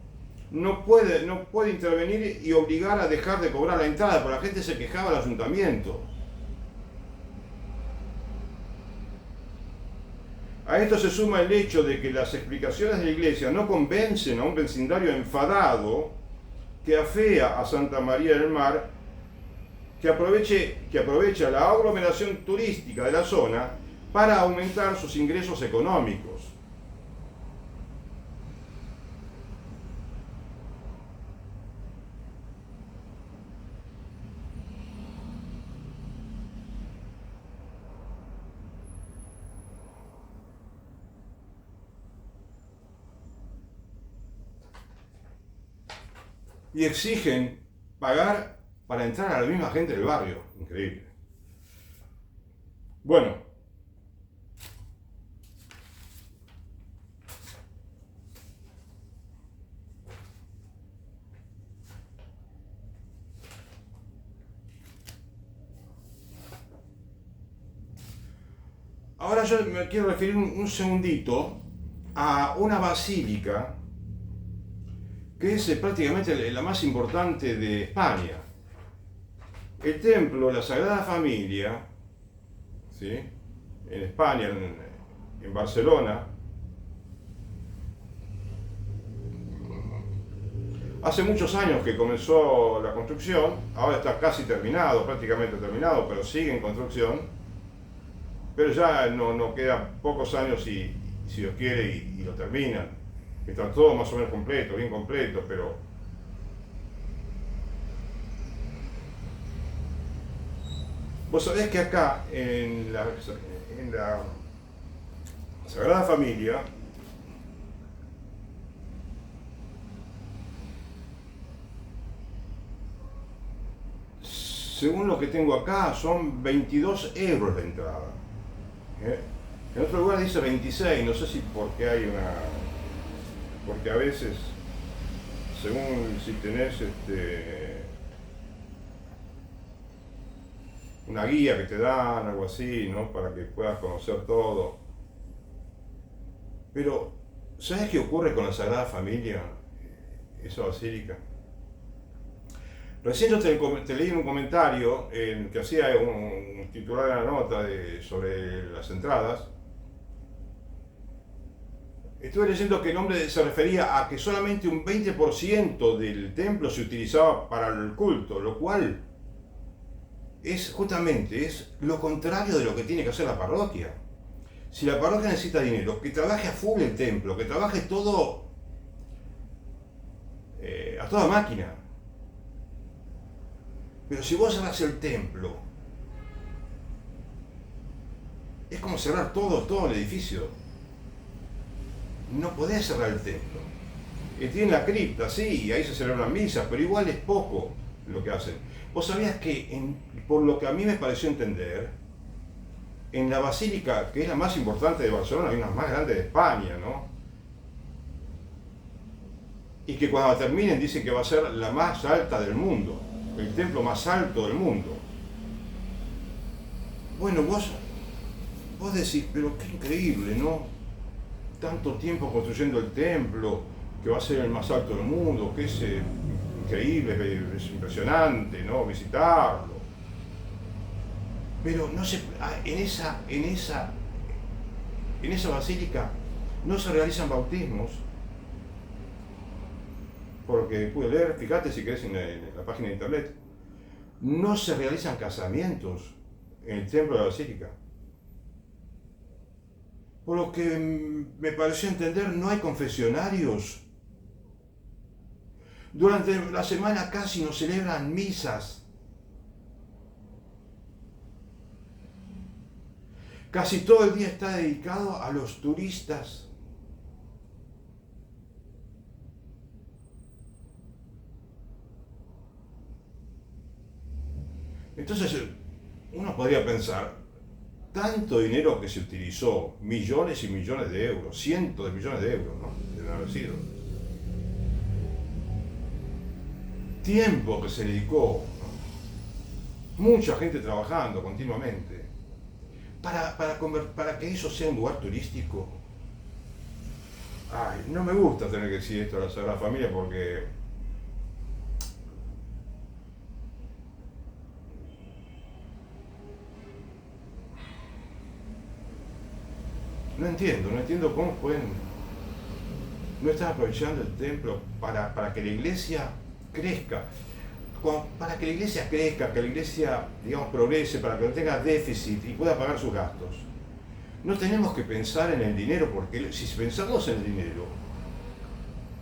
no puede intervenir y obligar a dejar de cobrar la entrada, porque la gente se quejaba del ayuntamiento. A esto se suma el hecho de que las explicaciones de la Iglesia no convencen a un vecindario enfadado que afea a Santa María del Mar, que aprovecha la aglomeración turística de la zona para aumentar sus ingresos económicos. Y exigen pagar para entrar a la misma gente del barrio. Increíble. Bueno. Ahora yo me quiero referir un segundito a una basílica que es prácticamente la más importante de España. El templo, la Sagrada Familia, ¿sí?, en España, en Barcelona, hace muchos años que comenzó la construcción, ahora está casi terminado, prácticamente terminado, pero sigue en construcción, pero ya no quedan pocos años si Dios quiere y lo terminan. Está todo más o menos completo, bien completo, pero vos sabés que acá en la Sagrada Familia según lo que tengo acá son 22 euros la entrada. En otro lugar dice 26, no sé si porque hay porque a veces, según si tenés una guía que te dan, algo así, ¿no?, para que puedas conocer todo. Pero, ¿sabes qué ocurre con la Sagrada Familia, esa basílica? Recién yo te leí un comentario que hacía un titular de la nota sobre las entradas. Estuve leyendo que el hombre se refería a que solamente un 20% del templo se utilizaba para el culto, lo cual es lo contrario de lo que tiene que hacer la parroquia. Si la parroquia necesita dinero, que trabaje a full el templo, que trabaje todo a toda máquina. Pero si vos cerrás el templo, es como cerrar todo el edificio. No podés cerrar el templo. Tiene la cripta, sí, ahí se celebran misas, pero igual es poco lo que hacen. Vos sabías que, por lo que a mí me pareció entender, en la basílica, que es la más importante de Barcelona, hay una más grande de España, ¿no? Y que cuando la terminen dicen que va a ser la más alta del mundo, el templo más alto del mundo. Bueno, vos vos decís, pero qué increíble, ¿no? Tanto tiempo construyendo el templo, que va a ser el más alto del mundo, que es increíble, es impresionante, ¿no? Visitarlo. Pero no se, en esa basílica no se realizan bautismos, por lo que pude leer, fíjate si querés en la página de internet, no se realizan casamientos en el templo de la basílica. Por lo que me pareció entender, no hay confesionarios. Durante la semana casi no celebran misas. Casi todo el día está dedicado a los turistas. Entonces, uno podría pensar, tanto dinero que se utilizó, millones y millones de euros, cientos de millones de euros, ¿no? Deben haber sido. Tiempo que se dedicó, ¿no? Mucha gente trabajando continuamente, para que eso sea un lugar turístico. Ay, no me gusta tener que decir esto a la Sagrada Familia porque no entiendo cómo pueden no estar aprovechando el templo para que la iglesia crezca. Para que la iglesia crezca, que la iglesia, digamos, progrese, para que no tenga déficit y pueda pagar sus gastos. No tenemos que pensar en el dinero, porque si pensamos en el dinero,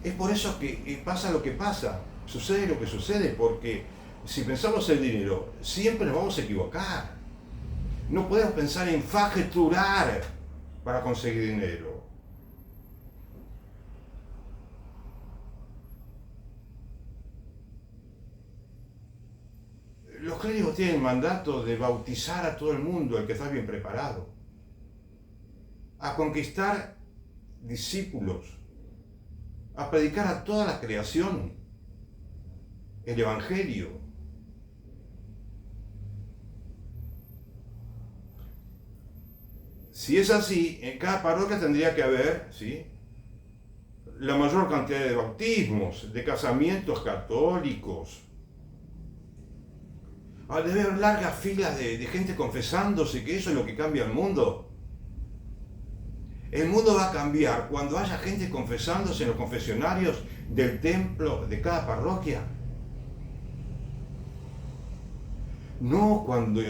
es por eso que pasa lo que pasa, sucede lo que sucede, porque si pensamos en el dinero, siempre nos vamos a equivocar. No podemos pensar en facturar para conseguir dinero. Los clérigos tienen el mandato de bautizar a todo el mundo, el que está bien preparado, a conquistar discípulos, a predicar a toda la creación el Evangelio. Si es así, en cada parroquia tendría que haber, ¿sí?, la mayor cantidad de bautismos, de casamientos católicos. Debe haber largas filas de gente confesándose, que eso es lo que cambia el mundo. El mundo va a cambiar cuando haya gente confesándose en los confesionarios del templo de cada parroquia. No cuando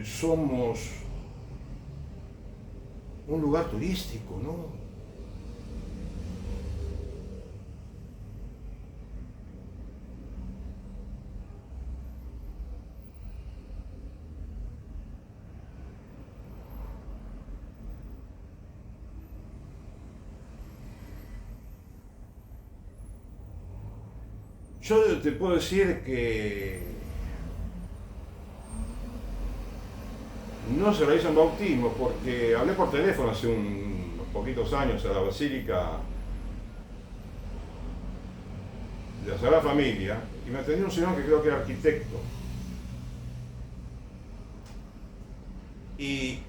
somos un lugar turístico, no. Yo te puedo decir que no se realizan bautismos porque hablé por teléfono hace unos poquitos años a la Basílica de la Sagrada Familia y me atendió un señor que creo que era arquitecto. Y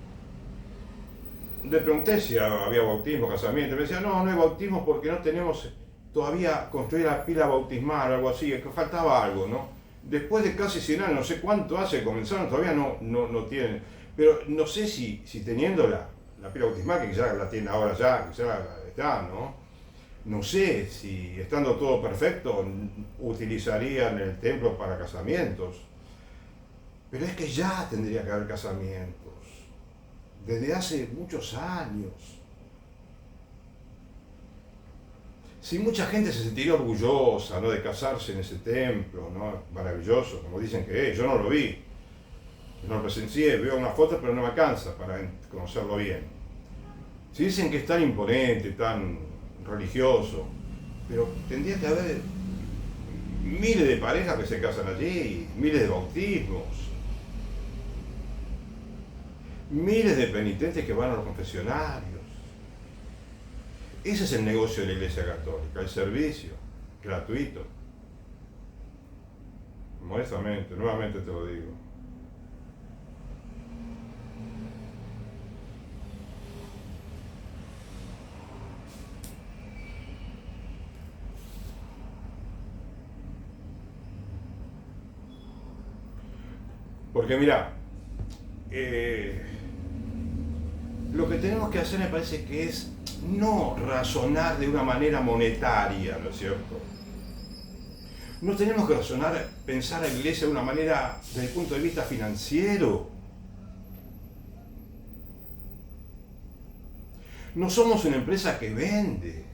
le pregunté si había bautismo, casamiento. Me decía, no hay bautismo porque no tenemos todavía construir la pila bautismal o algo así, que faltaba algo, ¿no? Después de casi 100 años, no sé cuánto hace, comenzaron, todavía no tienen. Pero no sé si teniendo la pila bautismal, que ya la tienen ahora ya, que ya está, ¿no? No sé si estando todo perfecto utilizarían el templo para casamientos. Pero es que ya tendría que haber casamientos. Desde hace muchos años. Si mucha gente se sentiría orgullosa, ¿no?, de casarse en ese templo, ¿no? Maravilloso, como dicen que es. Yo no lo vi, no lo presencié, veo una foto pero no me alcanza para conocerlo bien. Si dicen que es tan imponente, tan religioso, pero tendría que haber miles de parejas que se casan allí, miles de bautismos, miles de penitentes que van a los confesionarios. Ese es el negocio de la Iglesia Católica, el servicio gratuito. Modestamente, nuevamente te lo digo. Porque mira, lo que tenemos que hacer me parece que es no razonar de una manera monetaria, ¿no es cierto? No tenemos que razonar, pensar a la iglesia de una manera desde el punto de vista financiero. No somos una empresa que vende.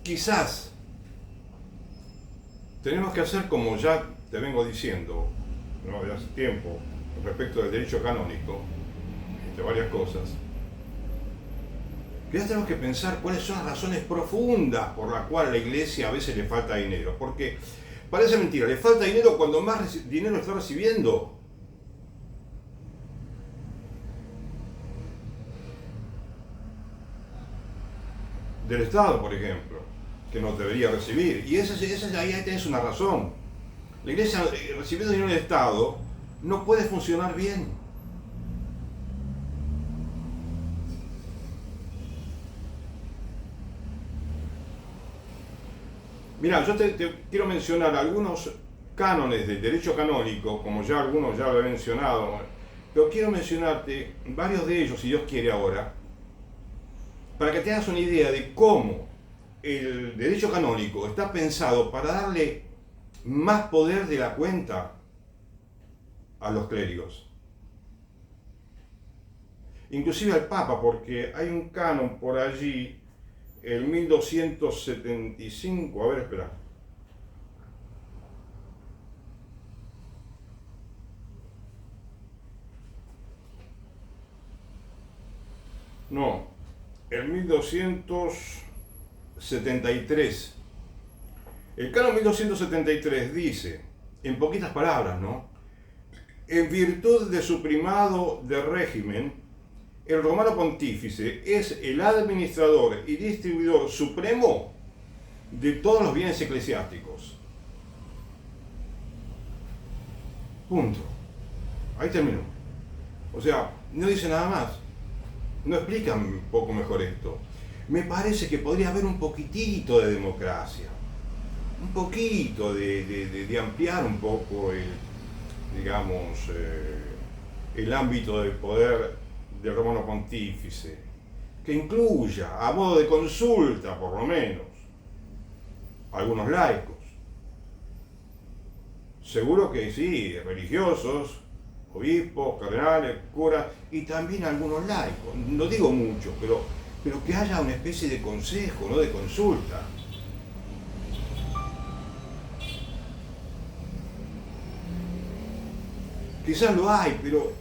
Quizás tenemos que hacer como ya te vengo diciendo, ¿no?, de hace tiempo, respecto del derecho canónico, entre varias cosas, que ya tenemos que pensar cuáles son las razones profundas por las cuales a la iglesia a veces le falta dinero. Porque parece mentira, le falta dinero cuando más dinero está recibiendo. Del Estado, por ejemplo, que no debería recibir. Y ahí tenés una razón. La iglesia recibiendo dinero del Estado no puede funcionar bien. Mira, yo te quiero mencionar algunos cánones del derecho canónico, como ya algunos ya lo he mencionado, pero quiero mencionarte varios de ellos, si Dios quiere ahora, para que tengas una idea de cómo el derecho canónico está pensado para darle más poder de la cuenta a los clérigos. Inclusive al Papa, porque hay un canon por allí, el 1275, a ver, espera. No, el 1273. El canon 1273 dice, en poquitas palabras, ¿no?, en virtud de su primado de régimen, el romano pontífice es el administrador y distribuidor supremo de todos los bienes eclesiásticos. Punto. Ahí terminó. O sea, no dice nada más. No explican un poco mejor esto. Me parece que podría haber un poquitito de democracia. Un poquito de ampliar un poco el ámbito del poder del romano pontífice, que incluya, a modo de consulta por lo menos, algunos laicos. Seguro que sí, religiosos, obispos, cardenales, curas, y también algunos laicos. No digo muchos, pero que haya una especie de consejo, no de consulta. Quizás lo hay, pero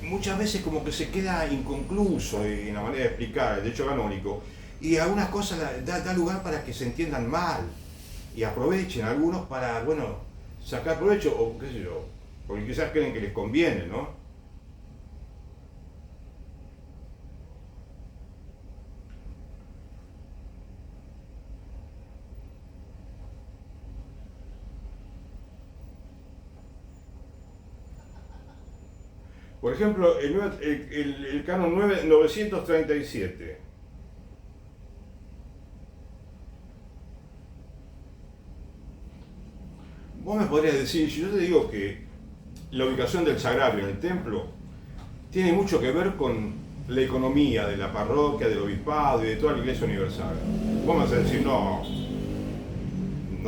muchas veces como que se queda inconcluso en la manera de explicar el derecho canónico, y algunas cosas da lugar para que se entiendan mal y aprovechen algunos para, bueno, sacar provecho, o qué sé yo, porque quizás creen que les conviene, ¿no? Por ejemplo, el canon 937. Vos me podrías decir, si yo te digo que la ubicación del sagrario en el templo tiene mucho que ver con la economía de la parroquia, del obispado y de toda la Iglesia Universal. Vos me vas a decir, no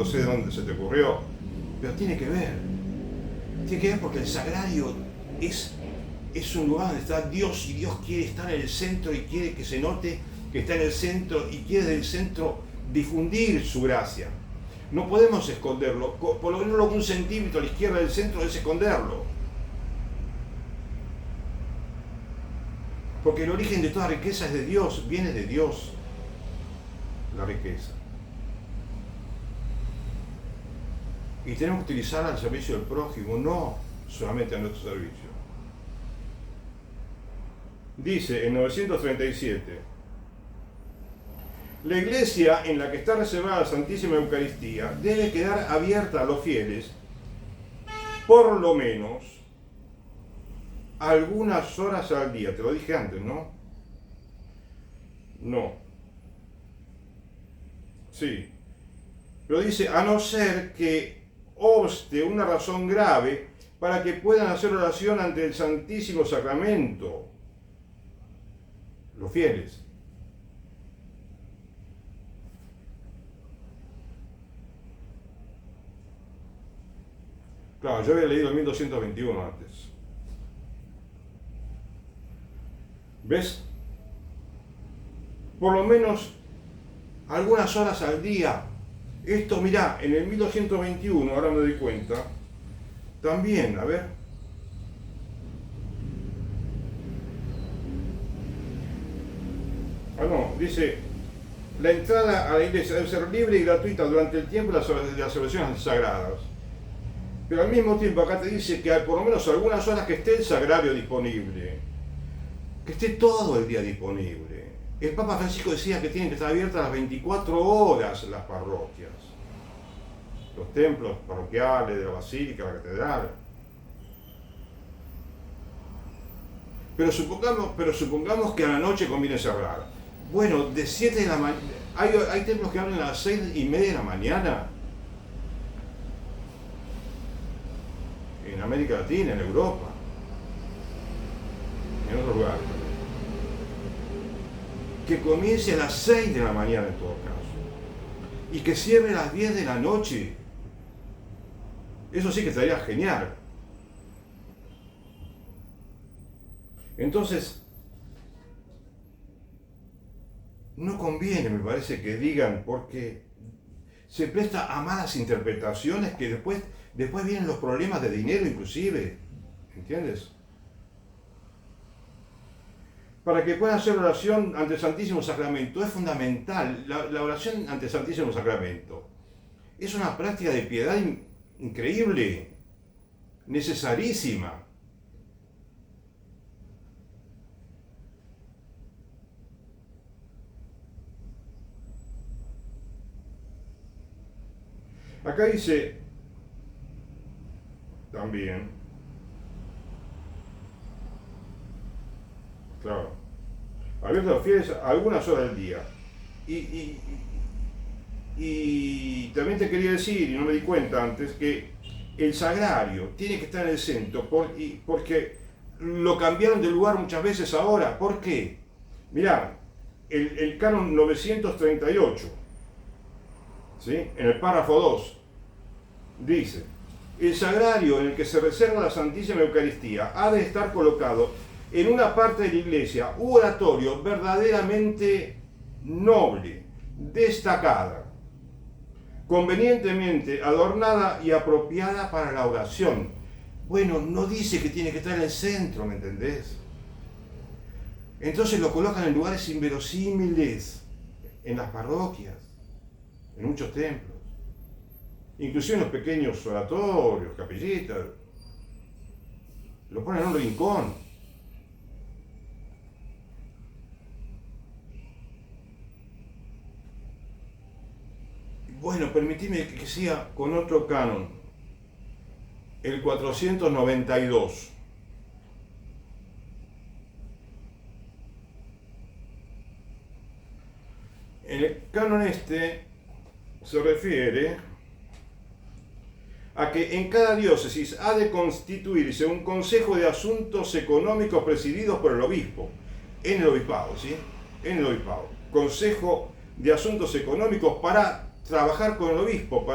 sé de dónde se te ocurrió, pero tiene que ver. Tiene que ver porque el sagrario es un lugar donde está Dios, y Dios quiere estar en el centro y quiere que se note que está en el centro, y quiere del centro difundir su gracia. No podemos esconderlo, por lo menos un centímetro a la izquierda del centro es esconderlo. Porque el origen de toda riqueza es de Dios, viene de Dios la riqueza. Y tenemos que utilizarla al servicio del prójimo, no solamente a nuestro servicio. dice en 937, la iglesia en la que está reservada la Santísima Eucaristía debe quedar abierta a los fieles por lo menos algunas horas al día. Te lo dije antes, ¿no? No. Sí. Pero dice, a no ser que obste una razón grave para que puedan hacer oración ante el Santísimo Sacramento. Los fieles. Claro, yo había leído el 1221 antes. ¿Ves? Por lo menos algunas horas al día. Esto, mirá, en el 1221, ahora me doy cuenta, también, a ver. Ah, no, dice, la entrada a la iglesia debe ser libre y gratuita durante el tiempo de las celebraciones sagradas. Pero al mismo tiempo acá te dice que hay por lo menos algunas horas que esté el sagrario disponible, que esté todo el día disponible. El Papa Francisco decía que tienen que estar abiertas las 24 horas las parroquias, los templos parroquiales de la basílica, la catedral. Pero supongamos que a la noche conviene cerrar. Bueno, de 7 de la mañana, hay templos que abren a las 6:30 de la mañana. En América Latina, en Europa, en otros lugares. Que comience a las 6 de la mañana en todo caso. Y que cierre a las 10 de la noche. Eso sí que estaría genial. Entonces, no conviene, me parece, que digan, porque se presta a malas interpretaciones que después vienen los problemas de dinero inclusive, ¿entiendes? Para que puedan hacer oración ante el Santísimo Sacramento es fundamental. La oración ante el Santísimo Sacramento es una práctica de piedad increíble, necesarísima. Acá dice también, claro, abierto a los fieles algunas horas del día. Y también te quería decir, y no me di cuenta antes, que el sagrario tiene que estar en el centro, porque lo cambiaron de lugar muchas veces ahora. ¿Por qué? Mirá, el canon 938, ¿sí? En el párrafo 2, dice, el sagrario en el que se reserva la Santísima Eucaristía ha de estar colocado en una parte de la iglesia u oratorio verdaderamente noble, destacada, convenientemente adornada y apropiada para la oración. Bueno, no dice que tiene que estar en el centro, ¿me entendés? Entonces lo colocan en lugares inverosímiles, en las parroquias, en muchos templos, inclusive en los pequeños oratorios, capillitas, lo ponen en un rincón. Bueno, permitime que siga con otro canon, el 492. En el canon este se refiere a que en cada diócesis ha de constituirse un consejo de asuntos económicos presididos por el obispo, en el obispado, ¿sí? En el obispado. Consejo de asuntos económicos para trabajar con el obispo,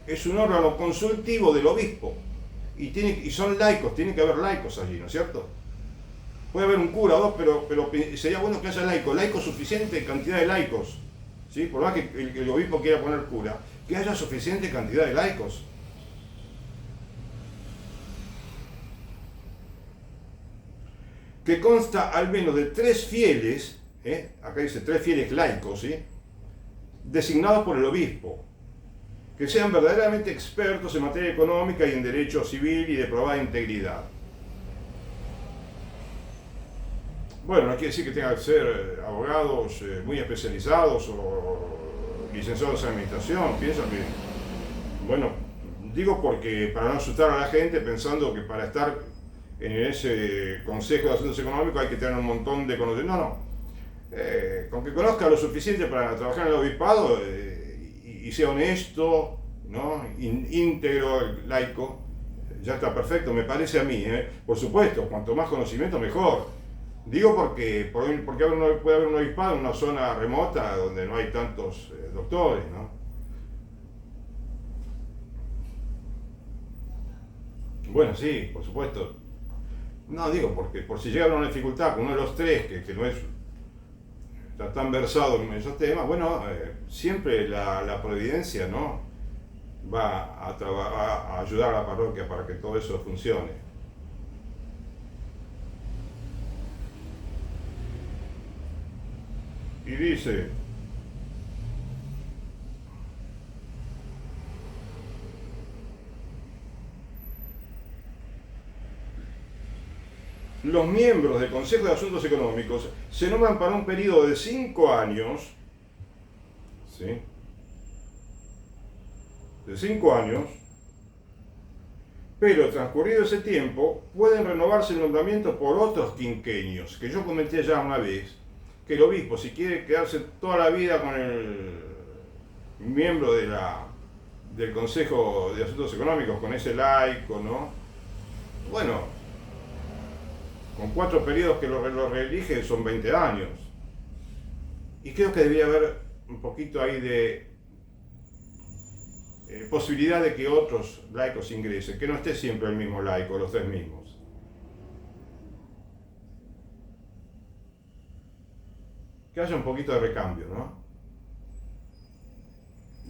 es un órgano consultivo del obispo y son laicos, tiene que haber laicos allí, ¿no es cierto? Puede haber un cura o dos, pero sería bueno que haya laicos suficiente cantidad de laicos, ¿sí? Por más que el obispo quiera poner cura, que haya suficiente cantidad de laicos. Que consta al menos de 3 fieles, acá dice 3 fieles laicos, ¿sí? Designados por el obispo, que sean verdaderamente expertos en materia económica y en derecho civil y de probada integridad. Bueno, no quiere decir que tengan que ser abogados muy especializados o licenciados en administración. Pienso que, bueno, digo porque para no asustar a la gente pensando que para estar en ese Consejo de Asuntos Económicos hay que tener un montón de conocimientos. No, no. Con que conozca lo suficiente para trabajar en el obispado y sea honesto, ¿no? Íntegro, laico, ya está perfecto, me parece a mí. Por supuesto, cuanto más conocimiento mejor. Digo porque puede haber un obispado en una zona remota donde no hay tantos doctores, ¿no? Bueno, sí, por supuesto. No, digo, porque por si llega a haber una dificultad con uno de los tres que no es está tan versado en esos temas, bueno, siempre la providencia, ¿no? Va a ayudar a la parroquia para que todo eso funcione. Y dice, los miembros del Consejo de Asuntos Económicos se nombran para un periodo de 5 años, ¿sí? De 5 años, pero transcurrido ese tiempo pueden renovarse el nombramiento por otros quinquenios, que yo comenté ya una vez, que el obispo, si quiere quedarse toda la vida con el miembro del Consejo de Asuntos Económicos, con ese laico, ¿no? Bueno, con 4 periodos que lo reelige son 20 años. Y creo que debería haber un poquito ahí de posibilidad de que otros laicos ingresen, que no esté siempre el mismo laico, los 3 mismos. Que haya un poquito de recambio, ¿no?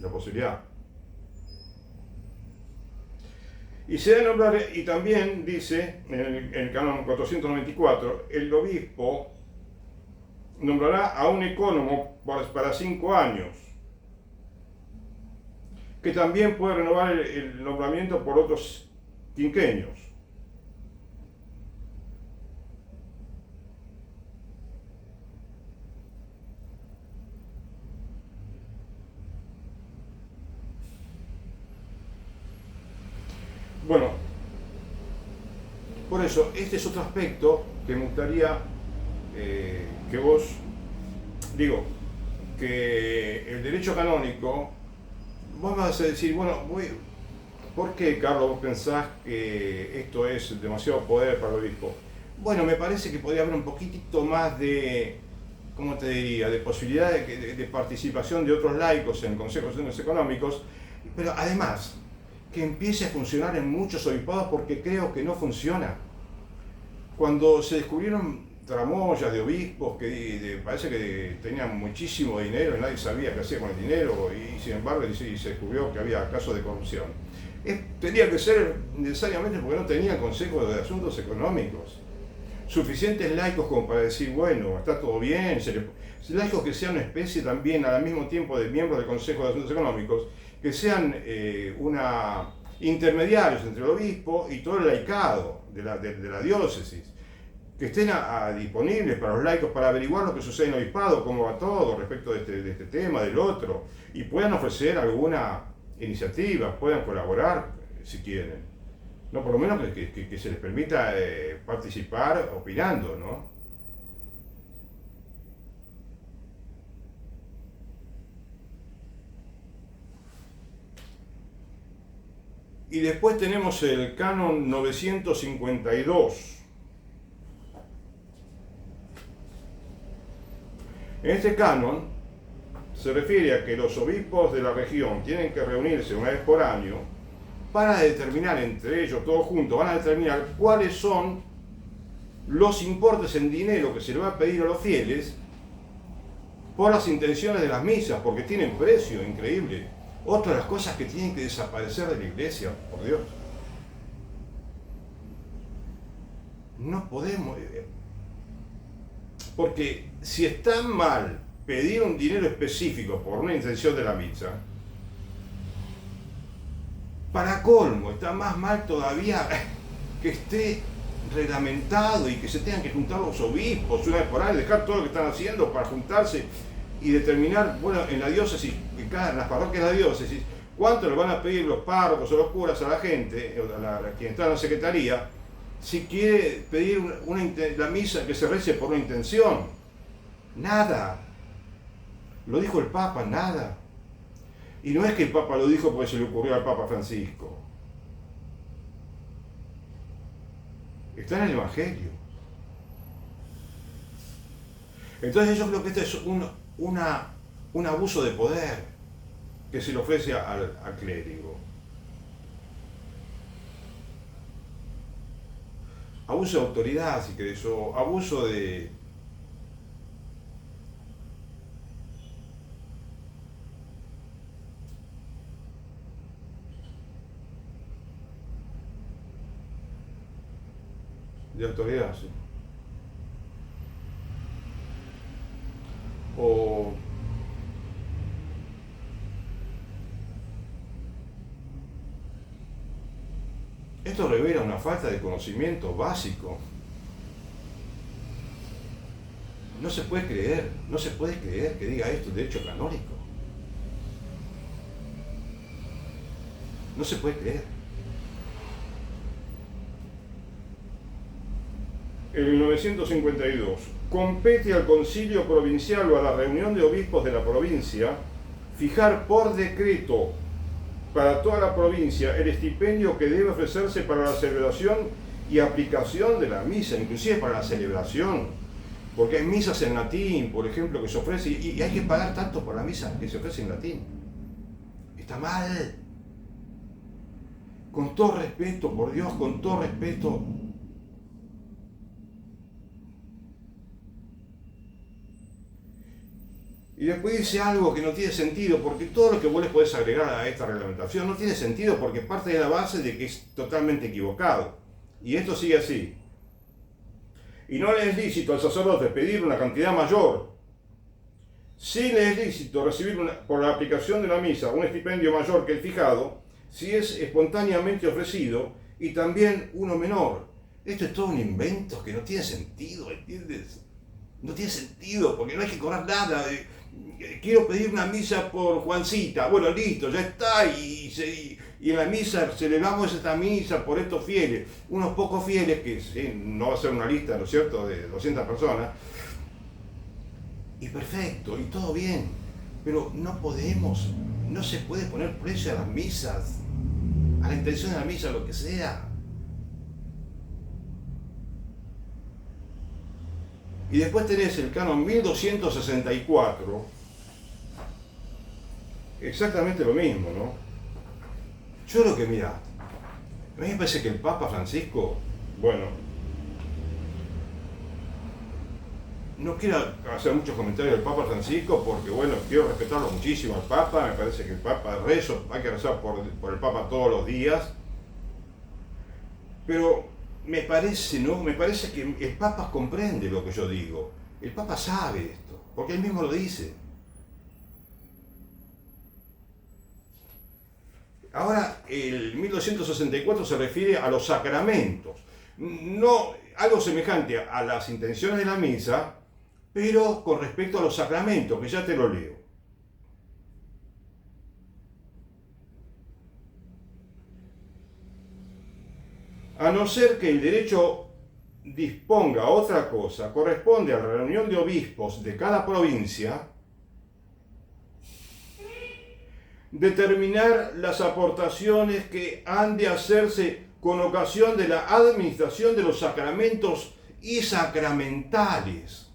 La posibilidad. Y se debe nombrar, y también dice en el canon 494, el obispo nombrará a un ecónomo para 5 años, que también puede renovar el nombramiento por otros quinquenios. Bueno, por eso, este es otro aspecto que me gustaría que vos, digo, que el derecho canónico, vos vas a decir, bueno, ¿por qué, Carlos, vos pensás que esto es demasiado poder para el obispo? Bueno, me parece que podría haber un poquitito más de, ¿cómo te diría?, de posibilidad de participación de otros laicos en consejos económicos, pero además, que empiece a funcionar en muchos obispados porque creo que no funciona. Cuando se descubrieron tramoyas de obispos que parece que tenían muchísimo dinero y nadie sabía qué hacía con el dinero y sin embargo se descubrió que había casos de corrupción. Tenía que ser necesariamente porque no tenían consejo de asuntos económicos. Suficientes laicos como para decir, bueno, está todo bien, laicos que sean una especie también al mismo tiempo de miembros del Consejo de Asuntos Económicos, que sean intermediarios entre el obispo y todo el laicado de la diócesis, que estén disponibles para los laicos para averiguar lo que sucede en el obispado, cómo va todo respecto de este tema, del otro, y puedan ofrecer alguna iniciativa, puedan colaborar si quieren. No, por lo menos que se les permita participar opinando, ¿no? Y después tenemos el canon 952. En este canon se refiere a que los obispos de la región tienen que reunirse una vez por año para determinar entre ellos, todos juntos, van a determinar cuáles son los importes en dinero que se le va a pedir a los fieles por las intenciones de las misas, porque tienen precio increíble. Otra de las cosas que tienen que desaparecer de la iglesia, por Dios. No podemos, porque si está mal pedir un dinero específico por una intención de la misa, para colmo, está más mal todavía que esté reglamentado y que se tengan que juntar los obispos una vez por año, dejar todo lo que están haciendo para juntarse y determinar, bueno, en la diócesis, en las parroquias de la diócesis, cuánto le van a pedir los párrocos o los curas a la gente, a quien está en la secretaría, si quiere pedir la misa que se rece por una intención. Nada. Lo dijo el Papa, nada. Y no es que el Papa lo dijo porque se le ocurrió al Papa Francisco. Está en el Evangelio. Entonces yo creo que este es un abuso de poder que se le ofrece al clérigo. Abuso de autoridad, si querés, o abuso de autoridad, sí. O esto revela una falta de conocimiento básico. No se puede creer que diga esto de hecho canónico. No se puede creer. En 1952, compete al Concilio Provincial o a la reunión de obispos de la provincia fijar por decreto para toda la provincia el estipendio que debe ofrecerse para la celebración y aplicación de la misa, inclusive para la celebración, porque hay misas en latín, por ejemplo, que se ofrece, y hay que pagar tanto por la misa que se ofrece en latín. Está mal. Con todo respeto, por Dios, con todo respeto. Y después dice algo que no tiene sentido, porque todo lo que vos le podés agregar a esta reglamentación no tiene sentido porque parte de la base de que es totalmente equivocado. Y esto sigue así. Y no le es lícito al sacerdote pedir una cantidad mayor. Sí le es lícito recibir por la aplicación de la misa un estipendio mayor que el fijado, si es espontáneamente ofrecido, y también uno menor. Esto es todo un invento que no tiene sentido, ¿entiendes? No tiene sentido, porque no hay que cobrar nada. Quiero pedir una misa por Juancita. Bueno, listo, ya está. Y en la misa celebramos esta misa por estos fieles. Unos pocos fieles, que sí, no va a ser una lista, ¿no es cierto?, de 200 personas. Y perfecto, y todo bien. Pero no se puede poner precio a las misas, a la intención de la misa, lo que sea. Y después tenés el canon 1264, exactamente lo mismo, ¿no? Yo creo que, mira, a mí me parece que el Papa Francisco, bueno, no quiero hacer muchos comentarios del Papa Francisco porque, bueno, quiero respetarlo muchísimo al Papa, me parece que el Papa hay que rezar por el Papa todos los días, pero me parece, ¿no? Me parece que el Papa comprende lo que yo digo. El Papa sabe esto, porque él mismo lo dice. Ahora, el 1264 se refiere a los sacramentos. No algo semejante a las intenciones de la misa, pero con respecto a los sacramentos, que ya te lo leo. A no ser que el derecho disponga otra cosa, corresponde a la reunión de obispos de cada provincia determinar las aportaciones que han de hacerse con ocasión de la administración de los sacramentos y sacramentales.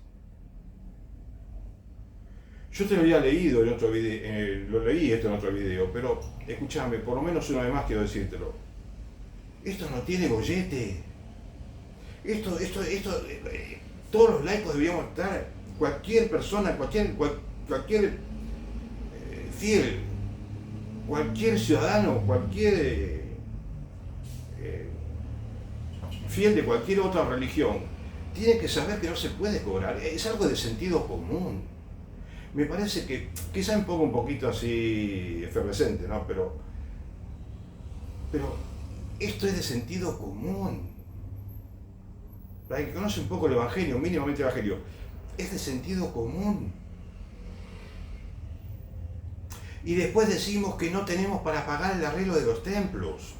Yo te lo había leído en otro video, lo leí esto en otro video, pero escúchame, por lo menos una vez más quiero decírtelo. Esto no tiene gollete. Todos los laicos deberíamos estar, cualquier persona, cualquier fiel, cualquier ciudadano, cualquier fiel de cualquier otra religión, tiene que saber que no se puede cobrar. Es algo de sentido común. Me parece que quizá me pongo un poquito así efervescente, ¿no? Pero esto es de sentido común. para el que conoce un poco el Evangelio, mínimamente el Evangelio, es de sentido común. Y después decimos que no tenemos para pagar el arreglo de los templos.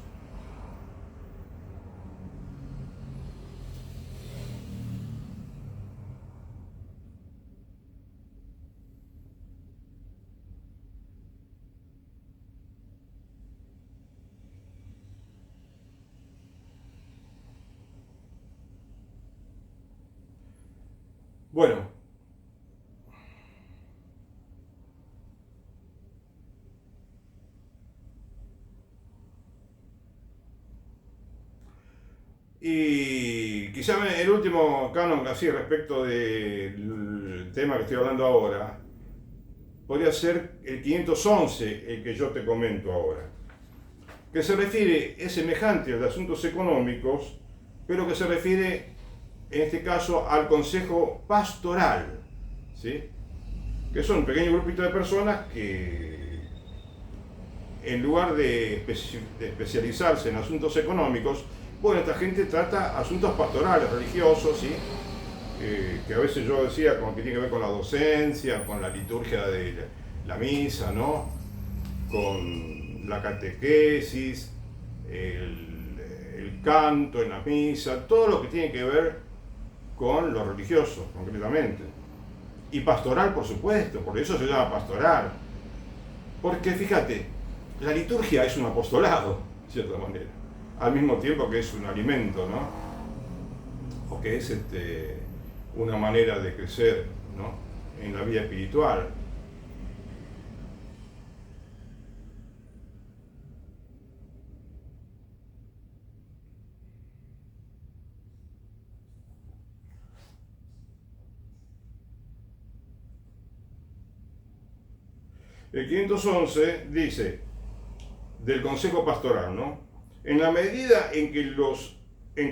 Bueno, y quizá el último canon así respecto del tema que estoy hablando ahora, podría ser el 511, el que yo te comento ahora, que se refiere, es semejante al de asuntos económicos, pero que se refiere en este caso al consejo pastoral, ¿sí? Que son un pequeño grupito de personas que en lugar de especializarse en asuntos económicos, bueno, esta gente trata asuntos pastorales, religiosos, ¿sí? Que a veces yo decía como que tiene que ver con la docencia, con la liturgia de la misa, ¿no? Con la catequesis, el canto en la misa, todo lo que tiene que ver con lo religioso, concretamente. Y pastoral, por supuesto, por eso se llama pastoral. Porque fíjate, la liturgia es un apostolado, de cierta manera, al mismo tiempo que es un alimento, ¿no? O que es una manera de crecer, ¿no? En la vida espiritual. El 511 dice del consejo pastoral, ¿no? En la medida en que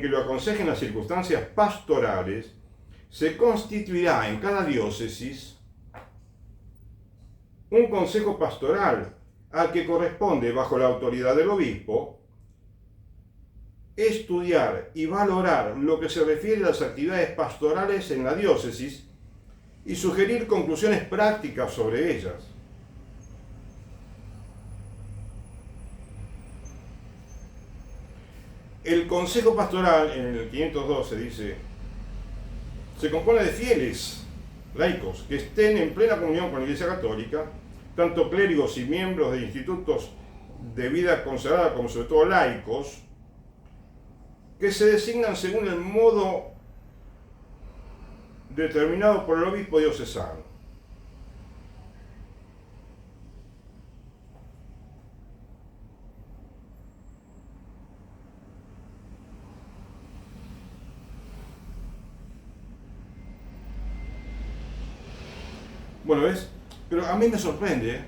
lo aconsejen las circunstancias pastorales, se constituirá en cada diócesis un consejo pastoral al que corresponde, bajo la autoridad del obispo, estudiar y valorar lo que se refiere a las actividades pastorales en la diócesis y sugerir conclusiones prácticas sobre ellas. El consejo pastoral, en el 512 dice, se compone de fieles, laicos, que estén en plena comunión con la Iglesia Católica, tanto clérigos y miembros de institutos de vida consagrada como sobre todo laicos, que se designan según el modo determinado por el obispo diocesano. Bueno, ¿ves? Pero a mí me sorprende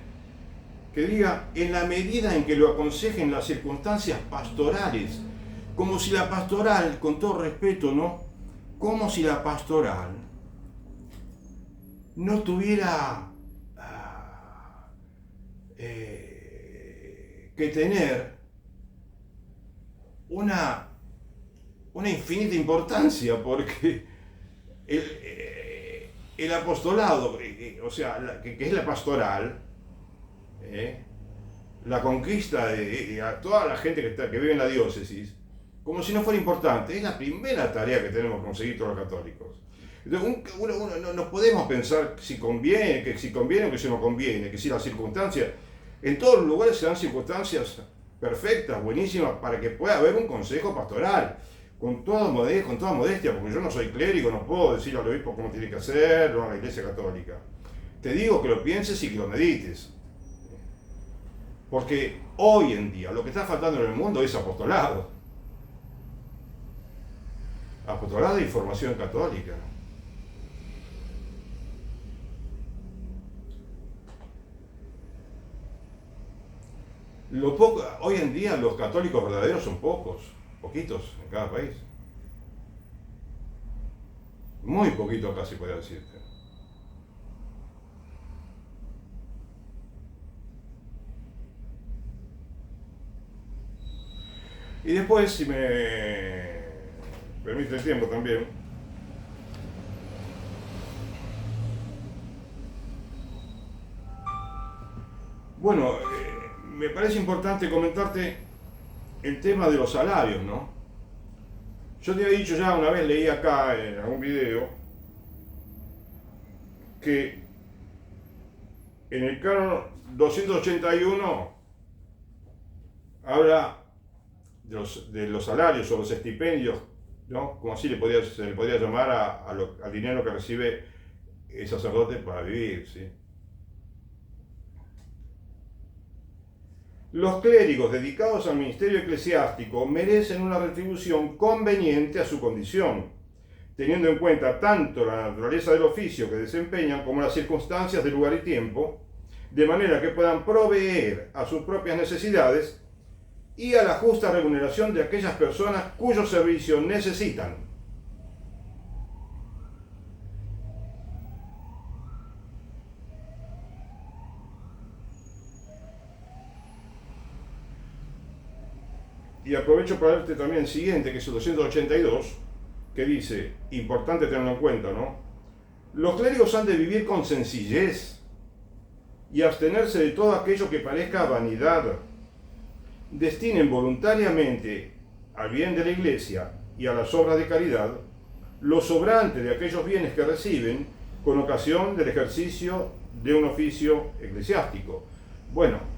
que diga en la medida en que lo aconsejen las circunstancias pastorales, como si la pastoral, con todo respeto, ¿no? Como si la pastoral no tuviera que tener una infinita importancia, porque el apostolado, o sea, que es la pastoral, la conquista de a toda la gente que vive en la diócesis, como si no fuera importante, es la primera tarea que tenemos que conseguir todos los católicos. Entonces, no nos podemos pensar si conviene, que si conviene o que si no conviene, que si las circunstancias, en todos los lugares se dan circunstancias perfectas, buenísimas, para que pueda haber un consejo pastoral, con toda modestia, porque yo no soy clérigo, no puedo decirle al obispo cómo tiene que hacerlo, a la Iglesia Católica. Te digo que lo pienses y que lo medites. Porque hoy en día lo que está faltando en el mundo es apostolado. Apostolado y formación católica. Hoy en día los católicos verdaderos son poquitos en cada país. Muy poquito casi podría decirte. Y después, si me permite el tiempo también, Bueno, me parece importante comentarte el tema de los salarios, ¿no? Yo te había dicho ya una vez, leí acá en algún video, que en el canon 281 habla de los salarios o los estipendios, ¿no? Como así se le podría llamar al dinero que recibe el sacerdote para vivir, ¿sí? Los clérigos dedicados al ministerio eclesiástico merecen una retribución conveniente a su condición, teniendo en cuenta tanto la naturaleza del oficio que desempeñan como las circunstancias de lugar y tiempo, de manera que puedan proveer a sus propias necesidades y a la justa remuneración de aquellas personas cuyo servicio necesitan. Y aprovecho para verte también el siguiente, que es el 282, que dice, importante tenerlo en cuenta, ¿no? Los clérigos han de vivir con sencillez y abstenerse de todo aquello que parezca vanidad. Destinen voluntariamente al bien de la Iglesia y a las obras de caridad lo sobrante de aquellos bienes que reciben con ocasión del ejercicio de un oficio eclesiástico. Bueno,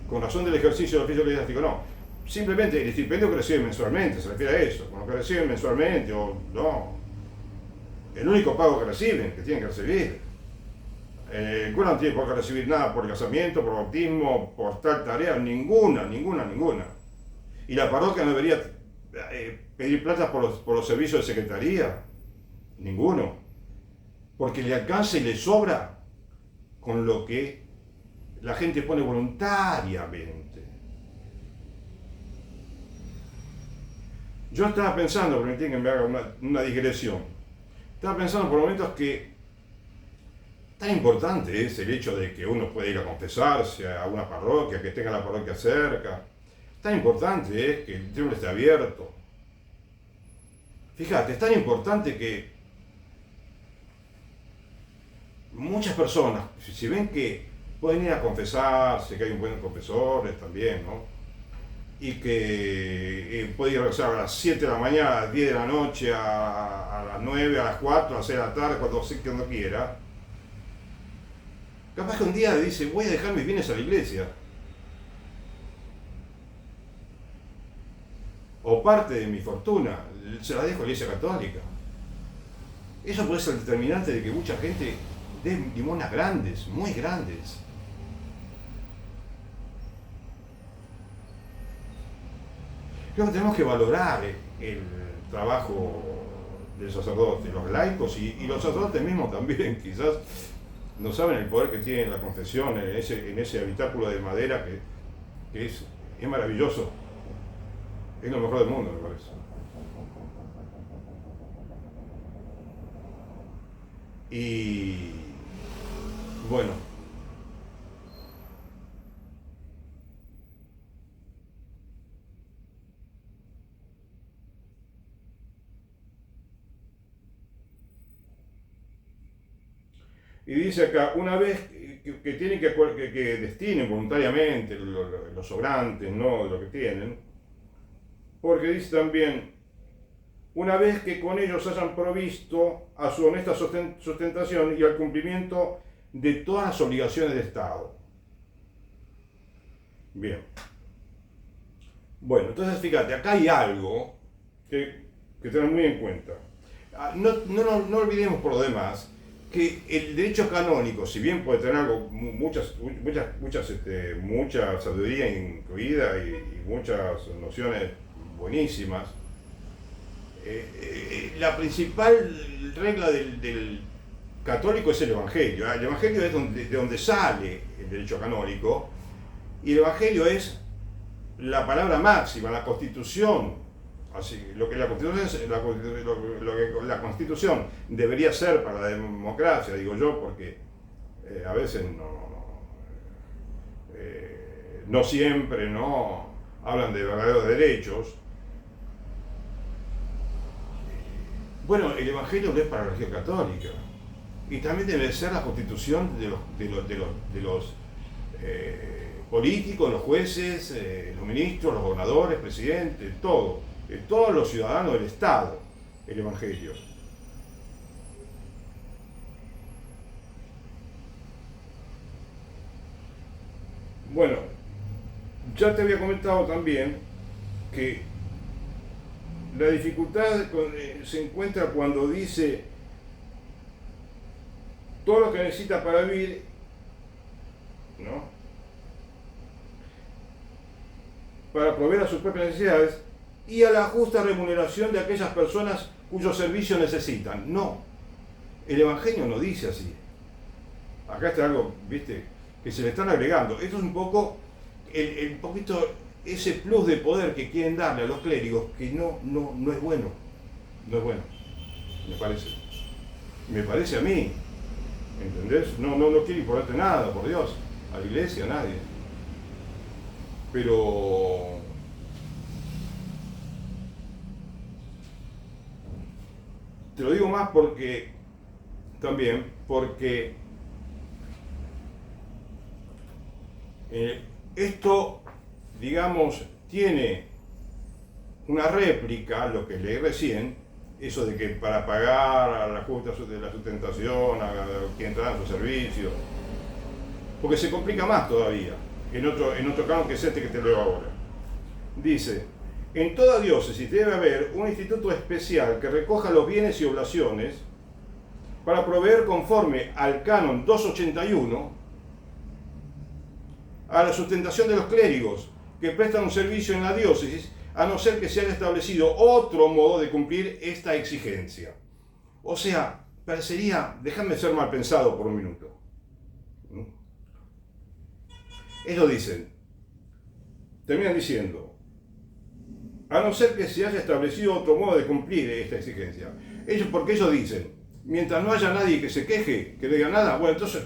con razón del ejercicio del oficio eclesiástico no, simplemente el estipendio que reciben mensualmente, se refiere a eso, con lo que reciben mensualmente o no, el único pago que reciben, que tienen que recibir. El cura no tiene por qué recibir nada por el casamiento, por bautismo, por tal tarea, ninguna. Y la parroquia no debería pedir plata por los servicios de secretaría, ninguno, porque le alcanza y le sobra con lo que la gente pone voluntariamente. Yo estaba pensando, permití que me haga una digresión, estaba pensando por momentos que tan importante es el hecho de que uno pueda ir a confesarse a una parroquia, que tenga la parroquia cerca. Tan importante es que el templo esté abierto. Fíjate, es tan importante que muchas personas, si ven que pueden ir a confesarse, que hay un buen confesor también, ¿no? Y que puede ir a regresar a las 7 de la mañana, a las 10 de la noche, a las 9, a las 4, a las 6 de la tarde, cuando quiera. Capaz que un día dice, voy a dejar mis bienes a la iglesia. O parte de mi fortuna, se la dejo a la iglesia católica. Eso puede ser el determinante de que mucha gente dé limonas grandes, muy grandes. Creo que tenemos que valorar el trabajo del sacerdote, los laicos y los sacerdotes mismos también, quizás no saben el poder que tiene la confesión en ese habitáculo de madera que es maravilloso. Es lo mejor del mundo, me parece. Y bueno, y dice acá, una vez que tienen que destinen voluntariamente los sobrantes, ¿no?, de lo que tienen, porque dice también, una vez que con ellos hayan provisto a su honesta sustentación y al cumplimiento de todas las obligaciones de Estado. Bien. Bueno, entonces fíjate, acá hay algo que tener muy en cuenta. No olvidemos por lo demás que el derecho canónico, si bien puede tener algo, mucha sabiduría incluida y muchas nociones buenísimas, la principal regla del católico es el Evangelio. El Evangelio es de donde sale el derecho canónico, y el Evangelio es la palabra máxima, la Constitución. Así, lo que la Constitución debería ser para la democracia, digo yo, porque a veces no siempre hablan de verdaderos derechos. Bueno, el Evangelio no es para la Iglesia Católica, y también debe ser la Constitución de los políticos, los jueces, los ministros, los gobernadores, presidentes, todo, todos los ciudadanos del Estado, el Evangelio. Bueno, ya te había comentado también que la dificultad se encuentra cuando dice todo lo que necesita para vivir, ¿no?, para proveer a sus propias necesidades y a la justa remuneración de aquellas personas cuyos servicios necesitan. No, el Evangelio no dice así. Acá está algo, viste, que se le están agregando. Esto es un poco, el poquito, ese plus de poder que quieren darle a los clérigos, que no es bueno. No es bueno, me parece a mí. ¿Entendés? No quiere importarte nada, por Dios, a la iglesia, a nadie. Pero te lo digo más porque esto, digamos, tiene una réplica, lo que leí recién, eso de que para pagar a la justa de la sustentación, a quien entra en su servicio, porque se complica más todavía, en otro canon que es este que te leo ahora. Dice, en toda diócesis debe haber un instituto especial que recoja los bienes y oblaciones para proveer conforme al canon 281 a la sustentación de los clérigos que prestan un servicio en la diócesis, a no ser que se haya establecido otro modo de cumplir esta exigencia. O sea, parecería, déjame ser mal pensado por un minuto. Ellos dicen, terminan diciendo, a no ser que se haya establecido otro modo de cumplir esta exigencia. Porque ellos dicen, mientras no haya nadie que se queje, que no diga nada, bueno, entonces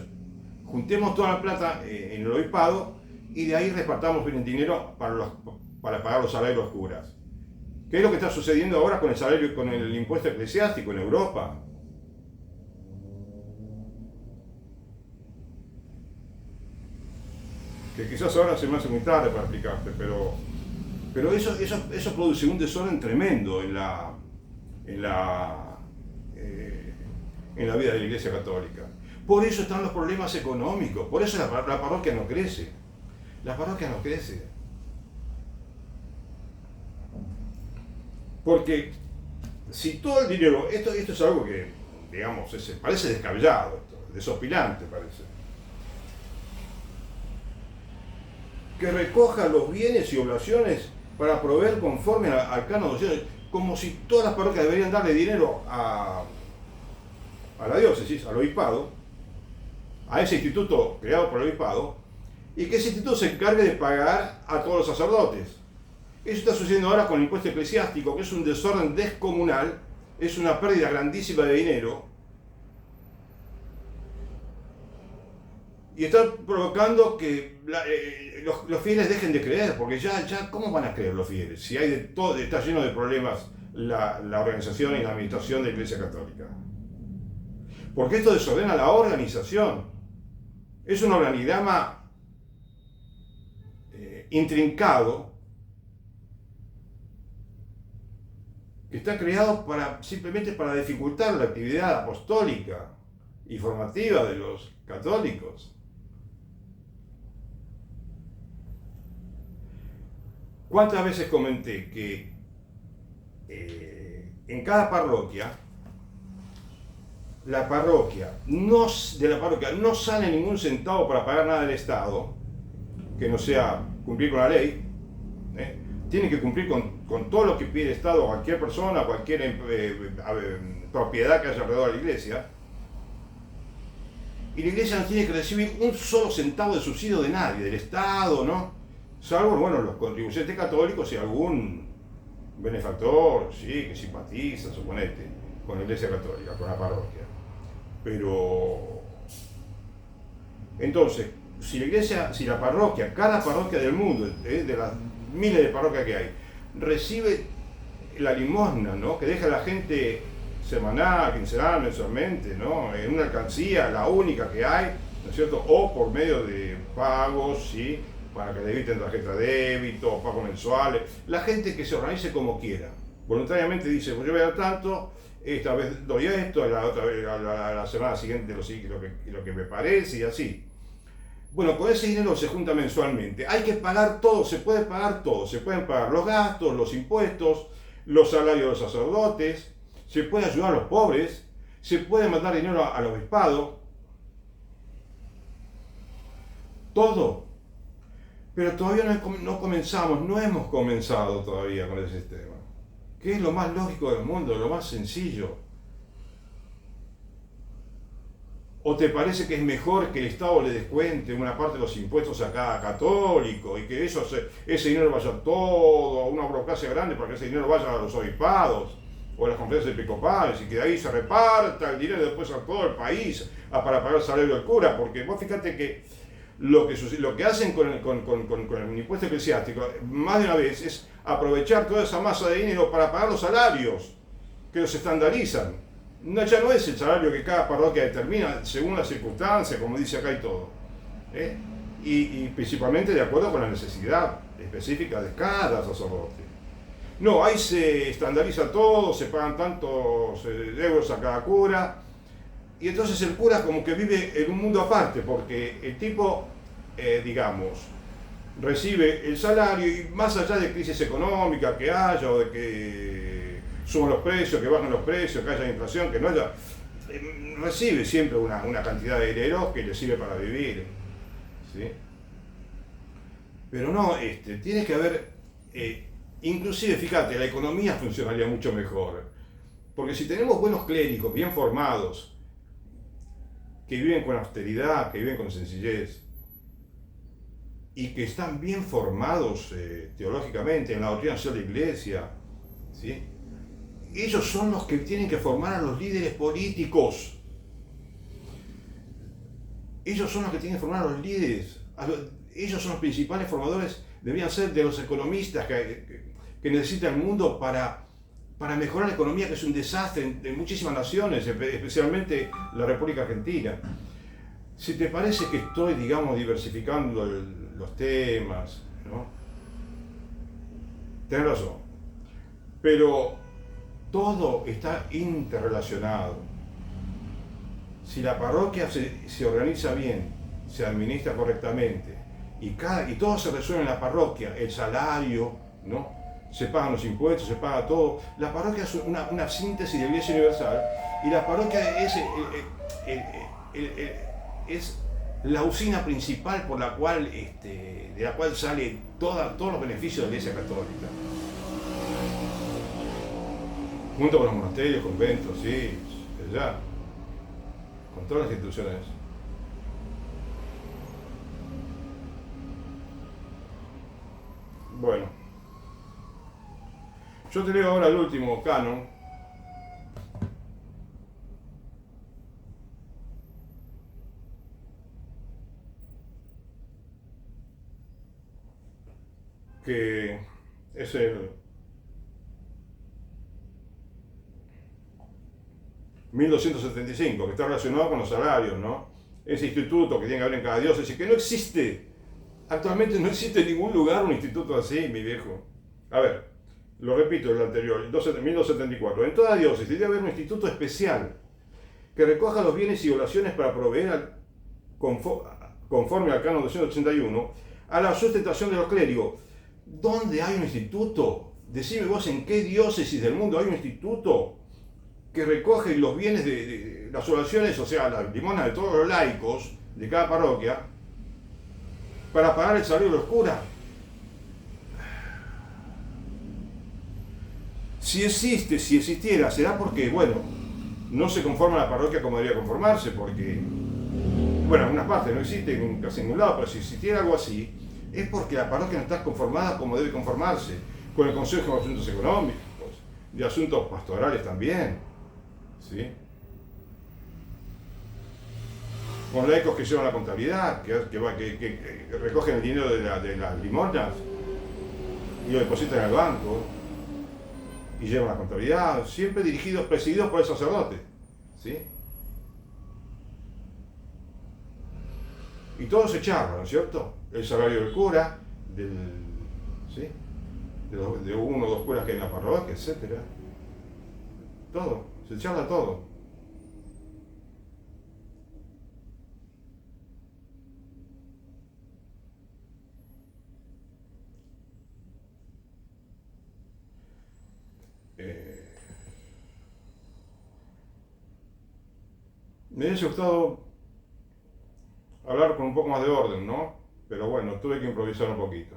juntemos toda la plata en el obispado y de ahí repartamos bien el dinero para pagar los salarios de los curas. ¿Qué es lo que está sucediendo ahora con el salario, con el impuesto eclesiástico en Europa? Que quizás ahora se me hace muy tarde para explicarte, pero eso produce un desorden tremendo en la vida de la Iglesia Católica. Por eso están los problemas económicos, por eso la parroquia no crece. La parroquia no crece. Porque si todo el dinero, esto es algo que, digamos, parece descabellado, desopilante parece. Que recoja los bienes y oblaciones para proveer conforme al canon 200, como si todas las parroquias deberían darle dinero a la diócesis, al obispado, a ese instituto creado por el obispado, y que ese instituto se encargue de pagar a todos los sacerdotes. Eso está sucediendo ahora con el impuesto eclesiástico, que es un desorden descomunal, es una pérdida grandísima de dinero, y está provocando que los fieles dejen de creer, porque ya ¿cómo van a creer los fieles? Si hay de todo, está lleno de problemas la organización y la administración de la Iglesia Católica. Porque esto desordena la organización. Es un organigrama intrincado que está creado simplemente para dificultar la actividad apostólica y formativa de los católicos. ¿Cuántas veces comenté que en cada parroquia, de la parroquia no sale ningún centavo para pagar nada del Estado, que no sea cumplir con la ley? Tiene que cumplir con todo lo que pide el Estado, cualquier persona, cualquier propiedad que haya alrededor de la iglesia. Y la iglesia no tiene que recibir un solo centavo de subsidio de nadie, del Estado, ¿no? Salvo, bueno, los contribuyentes católicos y algún benefactor, sí, que simpatiza, suponete, con la Iglesia Católica, con la parroquia. Pero, entonces, si la parroquia, cada parroquia del mundo, de las miles de parroquias que hay, recibe la limosna, ¿no?, que deja la gente semanal, quincenal, mensualmente, ¿no?, en una alcancía, la única que hay, ¿no es cierto? O por medio de pagos, ¿sí? Para que le eviten tarjeta de débito, pagos mensuales. La gente que se organice como quiera. Voluntariamente dice, pues yo voy a dar tanto, esta vez doy esto, a la otra vez, a la semana siguiente lo que me parece y así. Bueno, con ese dinero se junta mensualmente. Hay que pagar todo, se puede pagar todo. Se pueden pagar los gastos, los impuestos, los salarios de los sacerdotes, se puede ayudar a los pobres, se puede mandar dinero al obispado. Todo. Pero todavía no comenzamos, no hemos comenzado todavía con el sistema. Que es lo más lógico del mundo, lo más sencillo. ¿O te parece que es mejor que el Estado le descuente una parte de los impuestos a cada católico y que ese dinero vaya todo a una burocracia grande para que ese dinero vaya a los obispados o a las conferencias episcopales y que de ahí se reparta el dinero después a todo el país para pagar el salario del cura? Porque vos fíjate que lo que hacen con el impuesto eclesiástico más de una vez es aprovechar toda esa masa de dinero para pagar los salarios que los estandarizan. No, ya no es el salario que cada parroquia determina según las circunstancias, como dice acá y todo. Y principalmente de acuerdo con la necesidad específica de cada sacerdote. No, ahí se estandariza todo, se pagan tantos euros a cada cura, y entonces el cura como que vive en un mundo aparte, porque el tipo, digamos, recibe el salario y más allá de crisis económica que haya o de que suban los precios, que bajen los precios, que haya inflación, que no haya, recibe siempre una cantidad de dinero que le sirve para vivir, ¿sí? Pero no, tiene que haber, inclusive, fíjate, la economía funcionaría mucho mejor, porque si tenemos buenos clérigos, bien formados, que viven con austeridad, que viven con sencillez, y que están bien formados teológicamente en la doctrina social de la Iglesia, ¿sí? Ellos son los que tienen que formar a los líderes políticos. Ellos son los que tienen que formar a los líderes. Ellos son los principales formadores, deberían ser de los economistas que necesita el mundo para mejorar la economía, que es un desastre en muchísimas naciones, especialmente la República Argentina. Si te parece que estoy, digamos, diversificando los temas, ¿no? Tenés razón. Pero todo está interrelacionado. Si la parroquia se organiza bien, se administra correctamente y todo se resuelve en la parroquia, el salario, ¿no? Se pagan los impuestos, se paga todo. La parroquia es una síntesis de la Iglesia Universal y la parroquia es la usina principal por la cual, de la cual sale todos los beneficios de la Iglesia Católica. Junto con los monasterios, conventos, sí, allá, con todas las instituciones. Bueno, yo te leo ahora el último canon, que es el 1275, que está relacionado con los salarios, ¿no? Ese instituto que tiene que haber en cada diócesis, que no existe. Actualmente no existe en ningún lugar un instituto así, mi viejo. A ver, lo repito, el anterior, 1274. En toda diócesis debe haber un instituto especial que recoja los bienes y oraciones para proveer, conforme al canon 281, a la sustentación de los clérigos. ¿Dónde hay un instituto? Decime vos en qué diócesis del mundo hay un instituto que recoge los bienes de las oraciones, o sea, las limonas de todos los laicos de cada parroquia, para pagar el salario de los curas. Si existiera, será porque, bueno, no se conforma la parroquia como debería conformarse, porque, bueno, en algunas partes no existe, casi en ningún lado, pero si existiera algo así, es porque la parroquia no está conformada como debe conformarse, con el Consejo de Asuntos Económicos, de Asuntos Pastorales también, ¿sí? Con laicos que llevan la contabilidad, que recogen el dinero de las limosnas y lo depositan en el banco y llevan la contabilidad, siempre presididos por el sacerdote, ¿sí? Y todos se charlan, ¿no es cierto? El salario del cura, del, ¿sí? De uno o dos curas que hay en la parroquia, etc. Todo, se charla todo. Me hubiese gustado hablar con un poco más de orden, ¿no? Pero bueno, tuve que improvisar un poquito.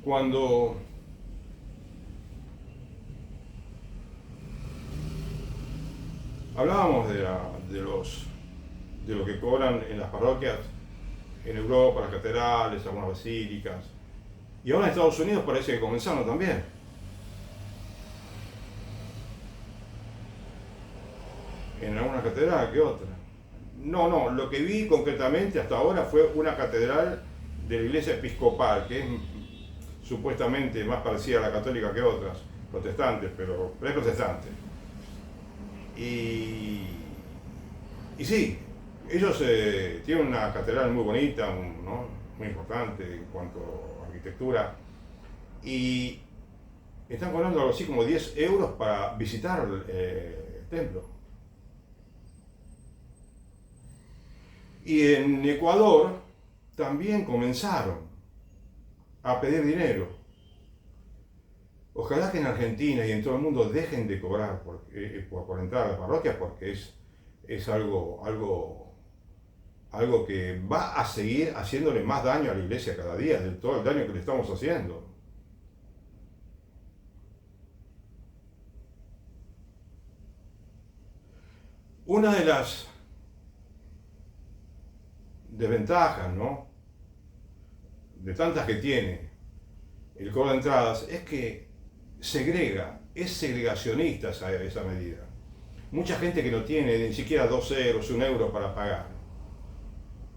Cuando hablábamos de lo que cobran en las parroquias, en Europa, las catedrales, algunas basílicas, y ahora en Estados Unidos parece que comenzaron también. En alguna catedral que otra. No, lo que vi concretamente hasta ahora fue una catedral de la iglesia episcopal, que es supuestamente más parecida a la católica que otras, protestantes, pero es protestante. Y, y sí, ellos tienen una catedral muy bonita, ¿no? Muy importante en cuanto a arquitectura, y están cobrando algo así como 10 euros para visitar el templo. Y en Ecuador también comenzaron a pedir dinero. Ojalá que en Argentina y en todo el mundo dejen de cobrar por entrar a las parroquias, porque es algo que va a seguir haciéndole más daño a la iglesia cada día, de todo el daño que le estamos haciendo. Una de las desventajas, ¿no?, de tantas que tiene el cobro de entradas, es que es segregacionista esa medida. Mucha gente que no tiene ni siquiera 2 euros, 1 euro para pagar,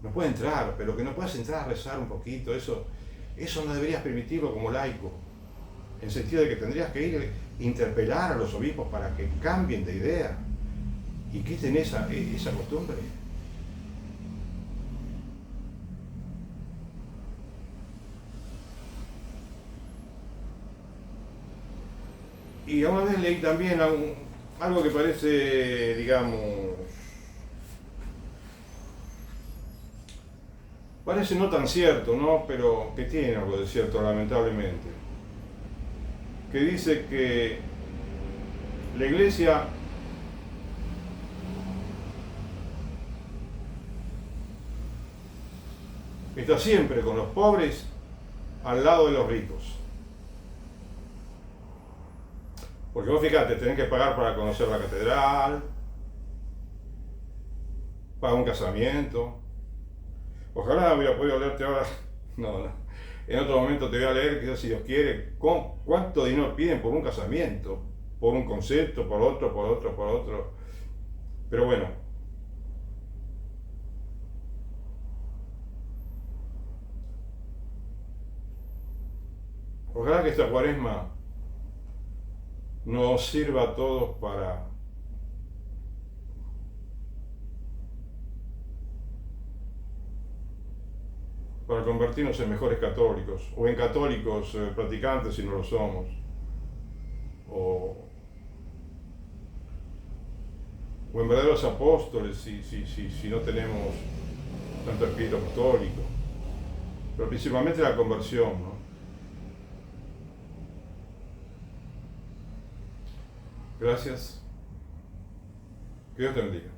no puede entrar, pero que no puedas entrar a rezar un poquito, eso no deberías permitirlo como laico, en el sentido de que tendrías que ir a interpelar a los obispos para que cambien de idea y quiten esa costumbre. Y a una vez leí también algo que parece, digamos, parece no tan cierto, ¿no? Pero que tiene algo de cierto, lamentablemente. Que dice que la iglesia está siempre con los pobres al lado de los ricos. Porque vos fíjate, tenés que pagar para conocer la catedral, para un casamiento. Ojalá hubiera podido leerte ahora. No. En otro momento te voy a leer, quizás si Dios quiere, cuánto dinero piden por un casamiento, por un concepto, por otro. Pero bueno. Ojalá que esta cuaresma nos sirva a todos para convertirnos en mejores católicos, o en católicos practicantes si no lo somos, o en verdaderos apóstoles si no tenemos tanto espíritu apostólico, pero principalmente la conversión, ¿no? Gracias. Que Dios te bendiga.